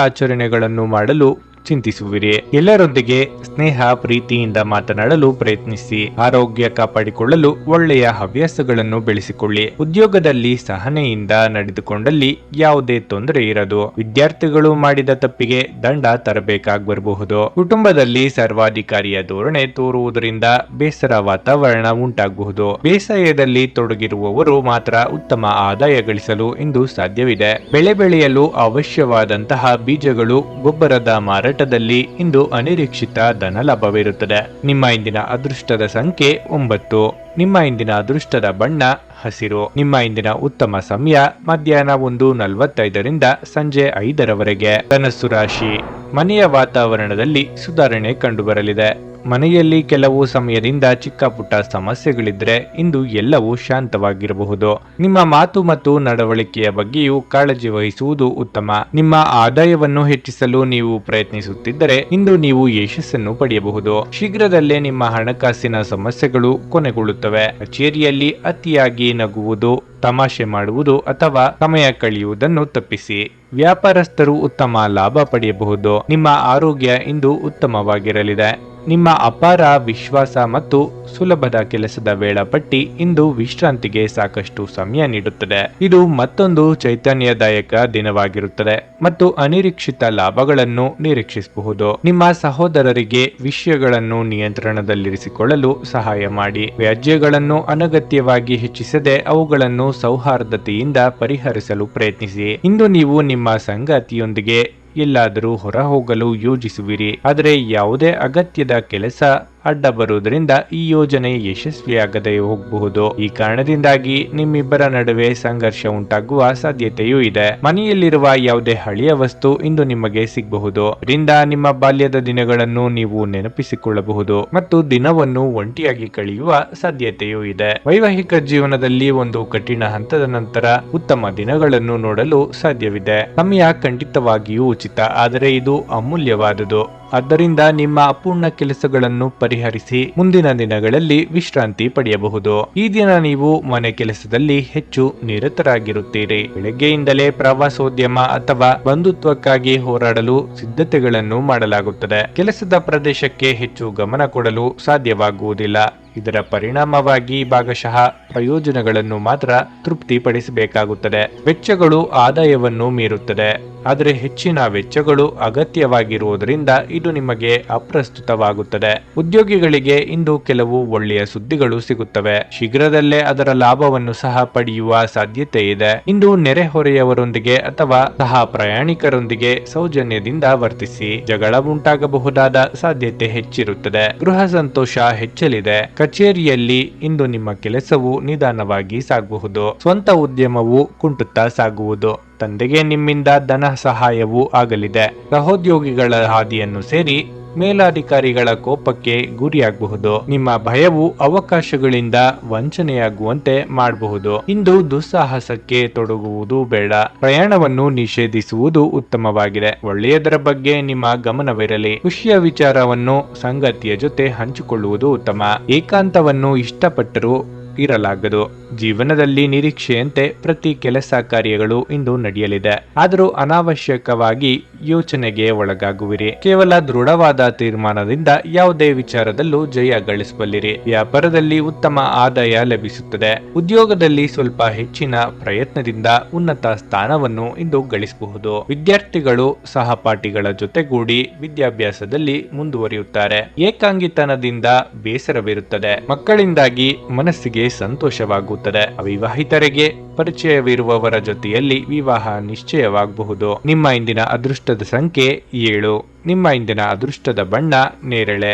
ಆಚರಣೆಗಳನ್ನು ಮಾಡಲು ಚಿಂತಿಸುವಿರಿ. ಎಲ್ಲರೊಂದಿಗೆ ಸ್ನೇಹ ಪ್ರೀತಿಯಿಂದ ಮಾತನಾಡಲು ಪ್ರಯತ್ನಿಸಿ. ಆರೋಗ್ಯ ಕಾಪಾಡಿಕೊಳ್ಳಲು ಒಳ್ಳೆಯ ಹವ್ಯಾಸಗಳನ್ನು ಬೆಳೆಸಿಕೊಳ್ಳಿ. ಉದ್ಯೋಗದಲ್ಲಿ ಸಹನೆಯಿಂದ ನಡೆದುಕೊಂಡಲ್ಲಿ ಯಾವುದೇ ತೊಂದರೆ ಇರದು. ವಿದ್ಯಾರ್ಥಿಗಳು ಮಾಡಿದ ತಪ್ಪಿಗೆ ದಂಡ ತರಬೇಕಾಗಬರಬಹುದು. ಕುಟುಂಬದಲ್ಲಿ ಸರ್ವಾಧಿಕಾರಿಯ ಧೋರಣೆ ತೋರುವುದರಿಂದ ಬೇಸರ ವಾತಾವರಣ ಉಂಟಾಗಬಹುದು. ಬೇಸಾಯದಲ್ಲಿ ತೊಡಗಿರುವವರು ಮಾತ್ರ ಉತ್ತಮ ಆದಾಯ ಗಳಿಸಲು ಇಂದು ಸಾಧ್ಯವಿದೆ. ಬೆಳೆ ಬೆಳೆಯಲು ಅವಶ್ಯವಾದಂತಹ ಬೀಜಗಳು, ಗೊಬ್ಬರದ ಮಾರಾಟದಲ್ಲಿ ಇಂದು ಅನಿರೀಕ್ಷಿತ ಧನಲಾಭವಿರುತ್ತದೆ. ನಿಮ್ಮ ಇಂದಿನ ಅದೃಷ್ಟದ ಸಂಖ್ಯೆ 9. ನಿಮ್ಮ ಇಂದಿನ ಅದೃಷ್ಟದ ಬಣ್ಣ ಹಸಿರು. ನಿಮ್ಮ ಇಂದಿನ ಉತ್ತಮ ಸಮಯ ಮಧ್ಯಾಹ್ನ 1:45 ಸಂಜೆ 5ರವರೆಗೆ. ಧನಸ್ಸು ರಾಶಿ, ಮನೆಯ ವಾತಾವರಣದಲ್ಲಿ ಸುಧಾರಣೆ ಕಂಡುಬರಲಿದೆ. ಮನೆಯಲ್ಲಿ ಕೆಲವು ಸಮಯದಿಂದ ಚಿಕ್ಕ ಪುಟ್ಟ ಸಮಸ್ಯೆಗಳಿದ್ರೆ ಇಂದು ಎಲ್ಲವೂ ಶಾಂತವಾಗಿರಬಹುದು. ನಿಮ್ಮ ಮಾತು ಮತ್ತು ನಡವಳಿಕೆಯ ಬಗ್ಗೆಯೂ ಕಾಳಜಿ ವಹಿಸುವುದು ಉತ್ತಮ. ನಿಮ್ಮ ಆದಾಯವನ್ನು ಹೆಚ್ಚಿಸಲು ನೀವು ಪ್ರಯತ್ನಿಸುತ್ತಿದ್ದರೆ ಇಂದು ನೀವು ಯಶಸ್ಸನ್ನು ಪಡೆಯಬಹುದು. ಶೀಘ್ರದಲ್ಲೇ ನಿಮ್ಮ ಹಣಕಾಸಿನ ಸಮಸ್ಯೆಗಳು ಕೊನೆಗೊಳ್ಳುತ್ತವೆ. ಕಚೇರಿಯಲ್ಲಿ ಅತಿಯಾಗಿ ನಗುವುದು, ತಮಾಷೆ ಮಾಡುವುದು ಅಥವಾ ಸಮಯ ಕಳೆಯುವುದನ್ನು ತಪ್ಪಿಸಿ. ವ್ಯಾಪಾರಸ್ಥರು ಉತ್ತಮ ಲಾಭ ಪಡೆಯಬಹುದು. ನಿಮ್ಮ ಆರೋಗ್ಯ ಇಂದು ಉತ್ತಮವಾಗಿರಲಿದೆ. ನಿಮ್ಮ ಅಪಾರ ವಿಶ್ವಾಸ ಮತ್ತು ಸುಲಭದ ಕೆಲಸದ ವೇಳಾಪಟ್ಟಿ ಇಂದು ವಿಶ್ರಾಂತಿಗೆ ಸಾಕಷ್ಟು ಸಮಯ ನೀಡುತ್ತದೆ. ಇದು ಮತ್ತೊಂದು ಚೈತನ್ಯದಾಯಕ ದಿನವಾಗಿರುತ್ತದೆ ಮತ್ತು ಅನಿರೀಕ್ಷಿತ ಲಾಭಗಳನ್ನು ನಿರೀಕ್ಷಿಸಬಹುದು. ನಿಮ್ಮ ಸಹೋದರರಿಗೆ ವಿಷಯಗಳನ್ನು ನಿಯಂತ್ರಣದಲ್ಲಿರಿಸಿಕೊಳ್ಳಲು ಸಹಾಯ ಮಾಡಿ. ವ್ಯಾಜ್ಯಗಳನ್ನು ಅನಗತ್ಯವಾಗಿ ಹೆಚ್ಚಿಸದೆ ಅವುಗಳನ್ನು ಸೌಹಾರ್ದತೆಯಿಂದ ಪರಿಹರಿಸಲು ಪ್ರಯತ್ನಿಸಿ. ಇಂದು ನೀವು ನಿಮ್ಮ ಸಂಗಾತಿಯೊಂದಿಗೆ ಎಲ್ಲಾದರೂ ಹೊರ ಹೋಗಲು ಯೋಜಿಸುವಿರಿ, ಆದರೆ ಯಾವುದೇ ಅಗತ್ಯದ ಕೆಲಸ ಅಡ್ಡ ಬರುವುದರಿಂದ ಈ ಯೋಜನೆ ಯಶಸ್ವಿಯಾಗದೆ ಹೋಗಬಹುದು. ಈ ಕಾರಣದಿಂದಾಗಿ ನಿಮ್ಮಿಬ್ಬರ ನಡುವೆ ಸಂಘರ್ಷ ಉಂಟಾಗುವ ಸಾಧ್ಯತೆಯೂ ಇದೆ. ಮನೆಯಲ್ಲಿರುವ ಯಾವುದೇ ಹಳೆಯ ವಸ್ತು ಇಂದು ನಿಮಗೆ ಸಿಗಬಹುದು. ಇದರಿಂದ ನಿಮ್ಮ ಬಾಲ್ಯದ ದಿನಗಳನ್ನು ನೀವು ನೆನಪಿಸಿಕೊಳ್ಳಬಹುದು ಮತ್ತು ದಿನವನ್ನು ಒಂಟಿಯಾಗಿ ಕಳೆಯುವ ಸಾಧ್ಯತೆಯೂ ಇದೆ. ವೈವಾಹಿಕ ಜೀವನದಲ್ಲಿ ಒಂದು ಕಠಿಣ ಹಂತದ ನಂತರ ಉತ್ತಮ ದಿನಗಳನ್ನು ನೋಡಲು ಸಾಧ್ಯವಿದೆ. ಸಮಯ ಖಂಡಿತವಾಗಿಯೂ ಉಚಿತ, ಆದರೆ ಇದು ಅಮೂಲ್ಯವಾದುದು. ಆದ್ದರಿಂದ ನಿಮ್ಮ ಅಪೂರ್ಣ ಕೆಲಸಗಳನ್ನು ಪರಿಹರಿಸಿ ಮುಂದಿನ ದಿನಗಳಲ್ಲಿ ವಿಶ್ರಾಂತಿ ಪಡೆಯಬಹುದು. ಈ ದಿನ ನೀವು ಮನೆ ಕೆಲಸದಲ್ಲಿ ಹೆಚ್ಚು ನಿರತರಾಗಿರುತ್ತೀರಿ. ಬೆಳಗ್ಗೆಯಿಂದಲೇ ಪ್ರವಾಸೋದ್ಯಮ ಅಥವಾ ಬಂಧುತ್ವಕ್ಕಾಗಿ ಹೋರಾಡಲು ಸಿದ್ಧತೆಗಳನ್ನು ಮಾಡಲಾಗುತ್ತದೆ. ಕೆಲಸದ ಪ್ರದೇಶಕ್ಕೆ ಹೆಚ್ಚು ಗಮನ ಕೊಡಲು ಸಾಧ್ಯವಾಗುವುದಿಲ್ಲ. ಇದರ ಪರಿಣಾಮವಾಗಿ ಭಾಗಶಃ ಪ್ರಯೋಜನಗಳನ್ನು ಮಾತ್ರ ತೃಪ್ತಿಪಡಿಸಬೇಕಾಗುತ್ತದೆ. ವೆಚ್ಚಗಳು ಆದಾಯವನ್ನು ಮೀರುತ್ತದೆ, ಆದರೆ ಹೆಚ್ಚಿನ ವೆಚ್ಚಗಳು ಅಗತ್ಯವಾಗಿರುವುದರಿಂದ ಇದು ನಿಮಗೆ ಅಪ್ರಸ್ತುತವಾಗುತ್ತದೆ. ಉದ್ಯೋಗಿಗಳಿಗೆ ಇಂದು ಕೆಲವು ಒಳ್ಳೆಯ ಸುದ್ದಿಗಳು ಸಿಗುತ್ತವೆ. ಶೀಘ್ರದಲ್ಲೇ ಅದರ ಲಾಭವನ್ನು ಸಹ ಪಡೆಯುವ ಸಾಧ್ಯತೆ ಇದೆ. ಇಂದು ನೆರೆಹೊರೆಯವರೊಂದಿಗೆ ಅಥವಾ ಸಹ ಪ್ರಯಾಣಿಕರೊಂದಿಗೆ ಸೌಜನ್ಯದಿಂದ ವರ್ತಿಸಿ. ಜಗಳ ಉಂಟಾಗಬಹುದಾದ ಸಾಧ್ಯತೆ ಹೆಚ್ಚಿರುತ್ತದೆ. ಗೃಹ ಸಂತೋಷ ಹೆಚ್ಚಲಿದೆ. ಕಚೇರಿಯಲ್ಲಿ ಇಂದು ನಿಮ್ಮ ಕೆಲಸವು ನಿಧಾನವಾಗಿ ಸಾಗಬಹುದು. ಸ್ವಂತ ಉದ್ಯಮವು ಕುಂಟುತ್ತಾ ಸಾಗುವುದು. ತಂದೆಗೆ ನಿಮ್ಮಿಂದ ಧನ ಸಹಾಯವೂ ಆಗಲಿದೆ. ಸಹೋದ್ಯೋಗಿಗಳ ಹಾದಿಯನ್ನು ಸೇರಿ ಮೇಲಾಧಿಕಾರಿಗಳ ಕೋಪಕ್ಕೆ ಗುರಿಯಾಗಬಹುದು. ನಿಮ್ಮ ಭಯವು ಅವಕಾಶಗಳಿಂದ ವಂಚನೆಯಾಗುವಂತೆ ಮಾಡಬಹುದು. ಇಂದು ದುಸ್ಸಾಹಸಕ್ಕೆ ತೊಡಗುವುದು ಬೇಡ. ಪ್ರಯಾಣವನ್ನು ನಿಷೇಧಿಸುವುದು ಉತ್ತಮವಾಗಿದೆ. ಒಳ್ಳೆಯದರ ಬಗ್ಗೆ ನಿಮ್ಮ ಗಮನವಿರಲಿ. ಖುಷಿಯ ವಿಚಾರವನ್ನು ಸಂಗತಿಯ ಜೊತೆ ಹಂಚಿಕೊಳ್ಳುವುದು ಉತ್ತಮ. ಏಕಾಂತವನ್ನು ಇಷ್ಟಪಟ್ಟರೂ ಇರಲಾಗದು. ಜೀವನದಲ್ಲಿ ನಿರೀಕ್ಷೆಯಂತೆ ಪ್ರತಿ ಕೆಲಸ ಕಾರ್ಯಗಳು ಇಂದು ನಡೆಯಲಿದೆ. ಆದರೂ ಅನಾವಶ್ಯಕವಾಗಿ ಯೋಚನೆಗೆ ಒಳಗಾಗುವಿರಿ. ಕೇವಲ ದೃಢವಾದ ತೀರ್ಮಾನದಿಂದ ಯಾವುದೇ ವಿಚಾರದಲ್ಲೂ ಜಯ ಗಳಿಸಬಲ್ಲಿರಿ. ವ್ಯಾಪಾರದಲ್ಲಿ ಉತ್ತಮ ಆದಾಯ ಲಭಿಸುತ್ತದೆ. ಉದ್ಯೋಗದಲ್ಲಿ ಸ್ವಲ್ಪ ಹೆಚ್ಚಿನ ಪ್ರಯತ್ನದಿಂದ ಉನ್ನತ ಸ್ಥಾನವನ್ನು ಇಂದು ಗಳಿಸಬಹುದು. ವಿದ್ಯಾರ್ಥಿಗಳು ಸಹಪಾಠಿಗಳ ಜೊತೆಗೂಡಿ ವಿದ್ಯಾಭ್ಯಾಸದಲ್ಲಿ ಮುಂದುವರಿಯುತ್ತಾರೆ. ಏಕಾಂಗಿತನದಿಂದ ಬೇಸರವಿರುತ್ತದೆ. ಮಕ್ಕಳಿಂದಾಗಿ ಮನಸ್ಸಿಗೆ ಸಂತೋಷವಾಗುತ್ತದೆ. ಅವಿವಾಹಿತರಿಗೆ ಪರಿಚಯವಿರುವವರ ಜೊತೆಯಲ್ಲಿ ವಿವಾಹ ನಿಶ್ಚಯವಾಗಬಹುದು. ನಿಮ್ಮ ಇಂದಿನ ಅದೃಷ್ಟದ ಸಂಖ್ಯೆ 7. ನಿಮ್ಮ ಇಂದಿನ ಅದೃಷ್ಟದ ಬಣ್ಣ ನೇರಳೆ.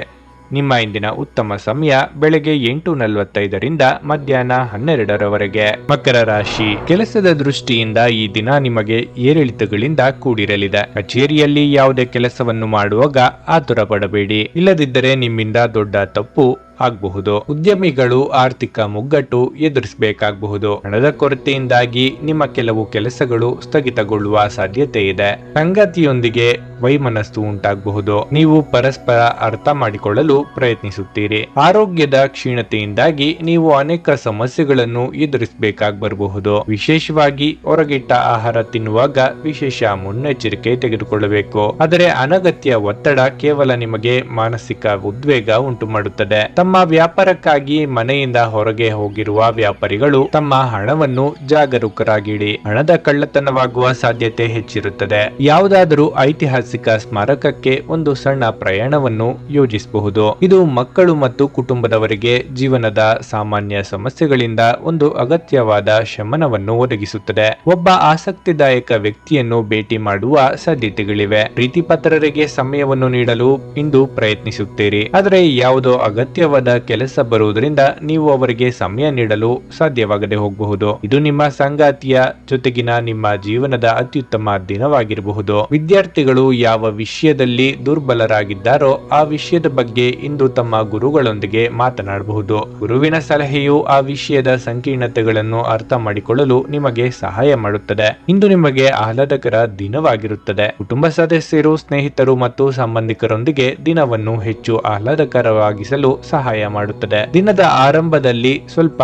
ನಿಮ್ಮ ಇಂದಿನ ಉತ್ತಮ ಸಮಯ ಬೆಳಗ್ಗೆ 8:45ರಿಂದ ಮಧ್ಯಾಹ್ನ 12ರವರೆಗೆ. ಮಕರ ರಾಶಿ. ಕೆಲಸದ ದೃಷ್ಟಿಯಿಂದ ಈ ದಿನ ನಿಮಗೆ ಏರಿಳಿತಗಳಿಂದ ಕೂಡಿರಲಿದೆ. ಕಚೇರಿಯಲ್ಲಿ ಯಾವುದೇ ಕೆಲಸವನ್ನು ಮಾಡುವಾಗ ಆತುರ ಪಡಬೇಡಿ. ಇಲ್ಲದಿದ್ದರೆ ನಿಮ್ಮಿಂದ ದೊಡ್ಡ ತಪ್ಪು ಆಗಬಹುದು. ಉದ್ಯಮಿಗಳು ಆರ್ಥಿಕ ಮುಗ್ಗಟ್ಟು ಎದುರಿಸಬೇಕಾಗಬಹುದು. ಹಣದ ಕೊರತೆಯಿಂದಾಗಿ ನಿಮ್ಮ ಕೆಲವು ಕೆಲಸಗಳು ಸ್ಥಗಿತಗೊಳ್ಳುವ ಸಾಧ್ಯತೆ ಇದೆ. ಸಂಗಾತಿಯೊಂದಿಗೆ ವೈಮನಸ್ಸು ಉಂಟಾಗಬಹುದು. ನೀವು ಪರಸ್ಪರ ಅರ್ಥ ಮಾಡಿಕೊಳ್ಳಲು ಪ್ರಯತ್ನಿಸುತ್ತೀರಿ. ಆರೋಗ್ಯದ ಕ್ಷೀಣತೆಯಿಂದಾಗಿ ನೀವು ಅನೇಕ ಸಮಸ್ಯೆಗಳನ್ನು ಎದುರಿಸಬೇಕಾಗಿ ಬರಬಹುದು. ವಿಶೇಷವಾಗಿ ಹೊರಗಿಟ್ಟ ಆಹಾರ ತಿನ್ನುವಾಗ ವಿಶೇಷ ಮುನ್ನೆಚ್ಚರಿಕೆ ತೆಗೆದುಕೊಳ್ಳಬೇಕು. ಆದರೆ ಅನಗತ್ಯ ಒತ್ತಡ ಕೇವಲ ನಿಮಗೆ ಮಾನಸಿಕ ಉದ್ವೇಗ ಉಂಟು ಮಾಡುತ್ತದೆ. ತಮ್ಮ ವ್ಯಾಪಾರಕ್ಕಾಗಿ ಮನೆಯಿಂದ ಹೊರಗೆ ಹೋಗಿರುವ ವ್ಯಾಪಾರಿಗಳು ತಮ್ಮ ಹಣವನ್ನು ಜಾಗರೂಕರಾಗಿಡಿ. ಹಣದ ಕಳ್ಳತನವಾಗುವ ಸಾಧ್ಯತೆ ಹೆಚ್ಚಿರುತ್ತದೆ. ಯಾವುದಾದರೂ ಐತಿಹಾಸಿಕ ಸ್ಮಾರಕಕ್ಕೆ ಒಂದು ಸಣ್ಣ ಪ್ರಯಾಣವನ್ನು ಯೋಜಿಸಬಹುದು. ಇದು ಮಕ್ಕಳು ಮತ್ತು ಕುಟುಂಬದವರಿಗೆ ಜೀವನದ ಸಾಮಾನ್ಯ ಸಮಸ್ಯೆಗಳಿಂದ ಒಂದು ಅಗತ್ಯವಾದ ಶಮನವನ್ನು ಒದಗಿಸುತ್ತದೆ. ಒಬ್ಬ ಆಸಕ್ತಿದಾಯಕ ವ್ಯಕ್ತಿಯನ್ನು ಭೇಟಿ ಮಾಡುವ ಸಾಧ್ಯತೆಗಳಿವೆ. ಪ್ರೀತಿ ಪಾತ್ರರಿಗೆ ಸಮಯವನ್ನು ನೀಡಲು ಇಂದು ಪ್ರಯತ್ನಿಸುತ್ತೀರಿ. ಆದರೆ ಯಾವುದೋ ಅಗತ್ಯವಾದ ಕೆಲಸ ಬರುವುದರಿಂದ ನೀವು ಅವರಿಗೆ ಸಮಯ ನೀಡಲು ಸಾಧ್ಯವಾಗದೆ ಹೋಗಬಹುದು. ಇದು ನಿಮ್ಮ ಸಂಗಾತಿಯ ಜೊತೆಗಿನ ನಿಮ್ಮ ಜೀವನದ ಅತ್ಯುತ್ತಮ ದಿನವಾಗಿರಬಹುದು. ವಿದ್ಯಾರ್ಥಿಗಳು ಯಾವ ವಿಷಯದಲ್ಲಿ ದುರ್ಬಲರಾಗಿದ್ದಾರೋ ಆ ವಿಷಯದ ಬಗ್ಗೆ ಇಂದು ತಮ್ಮ ಗುರುಗಳೊಂದಿಗೆ ಮಾತನಾಡಬಹುದು. ಗುರುವಿನ ಸಲಹೆಯು ಆ ವಿಷಯದ ಸಂಕೀರ್ಣತೆಗಳನ್ನು ಅರ್ಥ ಮಾಡಿಕೊಳ್ಳಲು ನಿಮಗೆ ಸಹಾಯ ಮಾಡುತ್ತದೆ. ಇಂದು ನಿಮಗೆ ಆಹ್ಲಾದಕರ ದಿನವಾಗಿರುತ್ತದೆ. ಕುಟುಂಬ ಸದಸ್ಯರು, ಸ್ನೇಹಿತರು ಮತ್ತು ಸಂಬಂಧಿಕರೊಂದಿಗೆ ದಿನವನ್ನು ಹೆಚ್ಚು ಆಹ್ಲಾದಕರವಾಗಿಸಲು ಸಹಾಯ ಮಾಡುತ್ತದೆ. ದಿನದ ಆರಂಭದಲ್ಲಿ ಸ್ವಲ್ಪ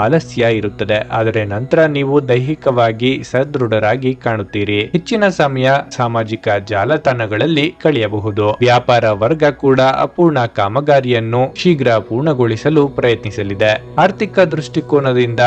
ಆಲಸ್ಯ ಇರುತ್ತದೆ, ಆದರೆ ನಂತರ ನೀವು ದೈಹಿಕವಾಗಿ ಸದೃಢರಾಗಿ ಕಾಣುತ್ತೀರಿ. ಹೆಚ್ಚಿನ ಸಮಯ ಸಾಮಾಜಿಕ ಜಾಲತಾಣಗಳಲ್ಲಿ ಕಳೆಯಬಹುದು. ವ್ಯಾಪಾರ ವರ್ಗ ಕೂಡ ಅಪೂರ್ಣ ಕಾಮಗಾರಿಯನ್ನು ಶೀಘ್ರ ಪೂರ್ಣಗೊಳಿಸಲು ಪ್ರಯತ್ನಿಸಲಿದೆ. ಆರ್ಥಿಕ ದೃಷ್ಟಿಕೋನದಿಂದ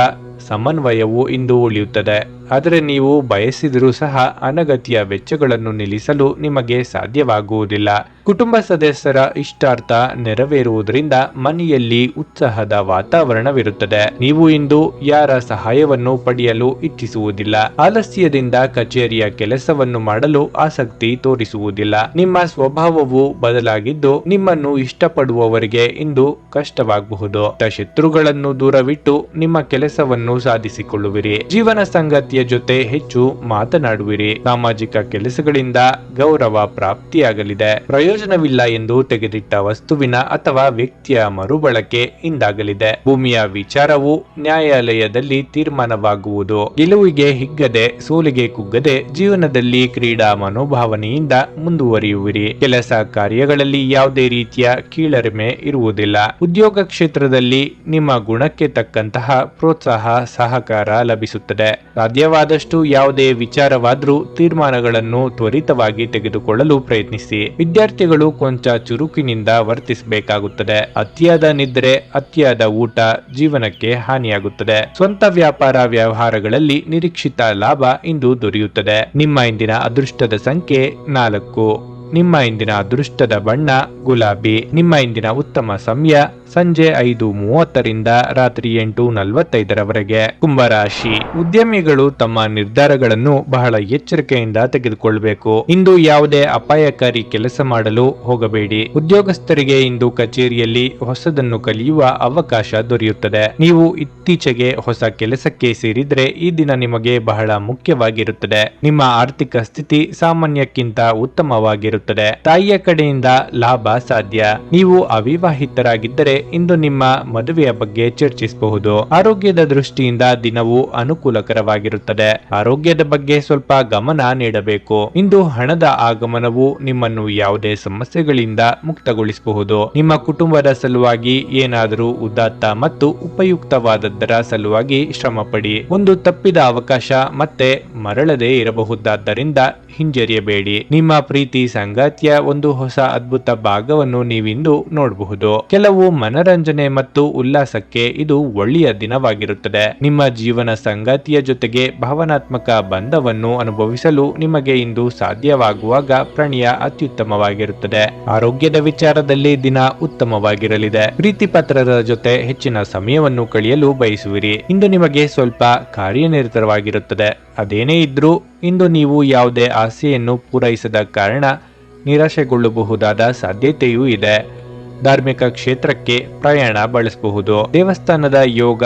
ಸಮನ್ವಯವು ಇಂದು ಉಳಿಯುತ್ತದೆ, ಆದರೆ ನೀವು ಬಯಸಿದರೂ ಸಹ ಅನಗತ್ಯ ವೆಚ್ಚಗಳನ್ನು ನಿಲ್ಲಿಸಲು ನಿಮಗೆ ಸಾಧ್ಯವಾಗುವುದಿಲ್ಲ. ಕುಟುಂಬ ಸದಸ್ಯರ ಇಷ್ಟಾರ್ಥ ನೆರವೇರುವುದರಿಂದ ಮನೆಯಲ್ಲಿ ಉತ್ಸಾಹದ ವಾತಾವರಣವಿರುತ್ತದೆ. ನೀವು ಇಂದು ಯಾರ ಸಹಾಯವನ್ನು ಪಡೆಯಲು ಇಚ್ಛಿಸುವುದಿಲ್ಲ. ಆಲಸ್ಯದಿಂದ ಕಚೇರಿಯ ಕೆಲಸವನ್ನು ಮಾಡಲು ಆಸಕ್ತಿ ತೋರಿಸುವುದಿಲ್ಲ. ನಿಮ್ಮ ಸ್ವಭಾವವು ಬದಲಾಗಿದ್ದು ನಿಮ್ಮನ್ನು ಇಷ್ಟಪಡುವವರಿಗೆ ಇಂದು ಕಷ್ಟವಾಗಬಹುದು. ಶತ್ರುಗಳನ್ನು ದೂರವಿಟ್ಟು ನಿಮ್ಮ ಕೆಲಸವನ್ನು ಸಾಧಿಸಿಕೊಳ್ಳುವಿರಿ. ಜೀವನ ಸಂಗಾತಿಯ ಜೊತೆ ಹೆಚ್ಚು ಮಾತನಾಡುವಿರಿ. ಸಾಮಾಜಿಕ ಕೆಲಸಗಳಿಂದ ಗೌರವ ಪ್ರಾಪ್ತಿಯಾಗಲಿದೆ. ಪ್ರಯೋಜನವಿಲ್ಲ ಎಂದು ತೆಗೆದಿಟ್ಟ ವಸ್ತುವಿನ ಅಥವಾ ವ್ಯಕ್ತಿಯ ಮರುಬಳಕೆ ಇಂದಾಗಲಿದೆ. ಭೂಮಿಯ ವಿಚಾರವು ನ್ಯಾಯಾಲಯದಲ್ಲಿ ತೀರ್ಮಾನವಾಗುವುದು. ಗೆಲುವಿಗೆ ಹಿಗ್ಗದೆ ಸೋಲಿಗೆ ಕುಗ್ಗದೆ ಜೀವನದಲ್ಲಿ ಕ್ರೀಡಾ ಮನೋಭಾವನೆಯಿಂದ ಮುಂದುವರಿಯುವಿರಿ. ಕೆಲಸ ಕಾರ್ಯಗಳಲ್ಲಿ ಯಾವುದೇ ರೀತಿಯ ಕೀಳರಿಮೆ ಇರುವುದಿಲ್ಲ. ಉದ್ಯೋಗ ಕ್ಷೇತ್ರದಲ್ಲಿ ನಿಮ್ಮ ಗುಣಕ್ಕೆ ತಕ್ಕಂತಹ ಪ್ರೋತ್ಸಾಹ ಸಹಕಾರ ಲಭಿಸುತ್ತದೆ. ಸಾಧ್ಯವಾದಷ್ಟು ಯಾವುದೇ ವಿಚಾರವಾದರೂ ತೀರ್ಮಾನಗಳನ್ನು ತ್ವರಿತವಾಗಿ ತೆಗೆದುಕೊಳ್ಳಲು ಪ್ರಯತ್ನಿಸಿ. ವಿದ್ಯಾರ್ಥಿಗಳು ಕೊಂಚ ಚುರುಕಿನಿಂದ ವರ್ತಿಸಬೇಕಾಗುತ್ತದೆ. ಅತಿಯಾದ ನಿದ್ರೆ, ಅತಿಯಾದ ಊಟ ಜೀವನಕ್ಕೆ ಹಾನಿಯಾಗುತ್ತದೆ. ಸ್ವಂತ ವ್ಯಾಪಾರ ವ್ಯವಹಾರಗಳಲ್ಲಿ ನಿರೀಕ್ಷಿತ ಲಾಭ ಇಂದು ದೊರೆಯುತ್ತದೆ. ನಿಮ್ಮ ಇಂದಿನ ಅದೃಷ್ಟದ ಸಂಖ್ಯೆ 4. ನಿಮ್ಮ ಇಂದಿನ ಅದೃಷ್ಟದ ಬಣ್ಣ ಗುಲಾಬಿ. ನಿಮ್ಮ ಇಂದಿನ ಉತ್ತಮ ಸಮಯ ಸಂಜೆ 5:30 ರಾತ್ರಿ 8:45 ಕುಂಭರಾಶಿ. ಉದ್ಯಮಿಗಳು ತಮ್ಮ ನಿರ್ಧಾರಗಳನ್ನು ಬಹಳ ಎಚ್ಚರಿಕೆಯಿಂದ ತೆಗೆದುಕೊಳ್ಳಬೇಕು. ಇಂದು ಯಾವುದೇ ಅಪಾಯಕಾರಿ ಕೆಲಸ ಮಾಡಲು ಹೋಗಬೇಡಿ. ಉದ್ಯೋಗಸ್ಥರಿಗೆ ಇಂದು ಕಚೇರಿಯಲ್ಲಿ ಹೊಸದನ್ನು ಕಲಿಯುವ ಅವಕಾಶ ದೊರೆಯುತ್ತದೆ. ನೀವು ಇತ್ತೀಚೆಗೆ ಹೊಸ ಕೆಲಸಕ್ಕೆ ಸೇರಿದ್ರೆ ಈ ದಿನ ನಿಮಗೆ ಬಹಳ ಮುಖ್ಯವಾಗಿರುತ್ತದೆ. ನಿಮ್ಮ ಆರ್ಥಿಕ ಸ್ಥಿತಿ ಸಾಮಾನ್ಯಕ್ಕಿಂತ ಉತ್ತಮವಾಗಿರುತ್ತದೆ. ತಾಯಿಯ ಕಡೆಯಿಂದ ಲಾಭ ಸಾಧ್ಯ. ನೀವು ಅವಿವಾಹಿತರಾಗಿದ್ದರೆ ಇಂದು ನಿಮ್ಮ ಮದುವೆಯ ಬಗ್ಗೆ ಚರ್ಚಿಸಬಹುದು. ಆರೋಗ್ಯದ ದೃಷ್ಟಿಯಿಂದ ದಿನವು ಅನುಕೂಲಕರವಾಗಿರುತ್ತದೆ. ಆರೋಗ್ಯದ ಬಗ್ಗೆ ಸ್ವಲ್ಪ ಗಮನ ನೀಡಬೇಕು. ಇಂದು ಹಣದ ಆಗಮನವು ನಿಮ್ಮನ್ನು ಯಾವುದೇ ಸಮಸ್ಯೆಗಳಿಂದ ಮುಕ್ತಗೊಳಿಸಬಹುದು. ನಿಮ್ಮ ಕುಟುಂಬದ ಸಲುವಾಗಿ ಏನಾದರೂ ಉದಾತ್ತ ಮತ್ತು ಉಪಯುಕ್ತವಾದದ್ದರ ಸಲುವಾಗಿ ಶ್ರಮ ಪಡಿ. ಒಂದು ತಪ್ಪಿದ ಅವಕಾಶ ಮತ್ತೆ ಮರಳದೇ ಇರಬಹುದಾದ್ದರಿಂದ ಹಿಂಜರಿಯಬೇಡಿ. ನಿಮ್ಮ ಪ್ರೀತಿ ಸಂಗಾತಿಯ ಒಂದು ಹೊಸ ಅದ್ಭುತ ಭಾಗವನ್ನು ನೀವಿಂದು ನೋಡಬಹುದು. ಕೆಲವು ಮನರಂಜನೆ ಮತ್ತು ಉಲ್ಲಾಸಕ್ಕೆ ಇದು ಒಳ್ಳೆಯ ದಿನವಾಗಿರುತ್ತದೆ. ನಿಮ್ಮ ಜೀವನ ಸಂಗಾತಿಯ ಜೊತೆಗೆ ಭಾವನಾತ್ಮಕ ಬಂಧವನ್ನು ಅನುಭವಿಸಲು ನಿಮಗೆ ಇಂದು ಸಾಧ್ಯವಾಗುವಾಗ ಪ್ರಣಯ ಅತ್ಯುತ್ತಮವಾಗಿರುತ್ತದೆ. ಆರೋಗ್ಯದ ವಿಚಾರದಲ್ಲಿ ದಿನ ಉತ್ತಮವಾಗಿರಲಿದೆ. ಪ್ರೀತಿ ಪತ್ರದ ಜೊತೆ ಹೆಚ್ಚಿನ ಸಮಯವನ್ನು ಕಳೆಯಲು ಬಯಸುವಿರಿ. ಇಂದು ನಿಮಗೆ ಸ್ವಲ್ಪ ಕಾರ್ಯನಿರತವಾಗಿರುತ್ತದೆ. ಅದೇನೇ ಇದ್ರೂ ಇಂದು ನೀವು ಯಾವುದೇ ಆಸೆಯನ್ನು ಪೂರೈಸದ ಕಾರಣ ನಿರಾಶೆಗೊಳ್ಳಬಹುದಾದ ಸಾಧ್ಯತೆಯೂ ಇದೆ. ಧಾರ್ಮಿಕ ಕ್ಷೇತ್ರಕ್ಕೆ ಪ್ರಯಾಣ ಬಳಸಬಹುದು. ದೇವಸ್ಥಾನದ ಯೋಗ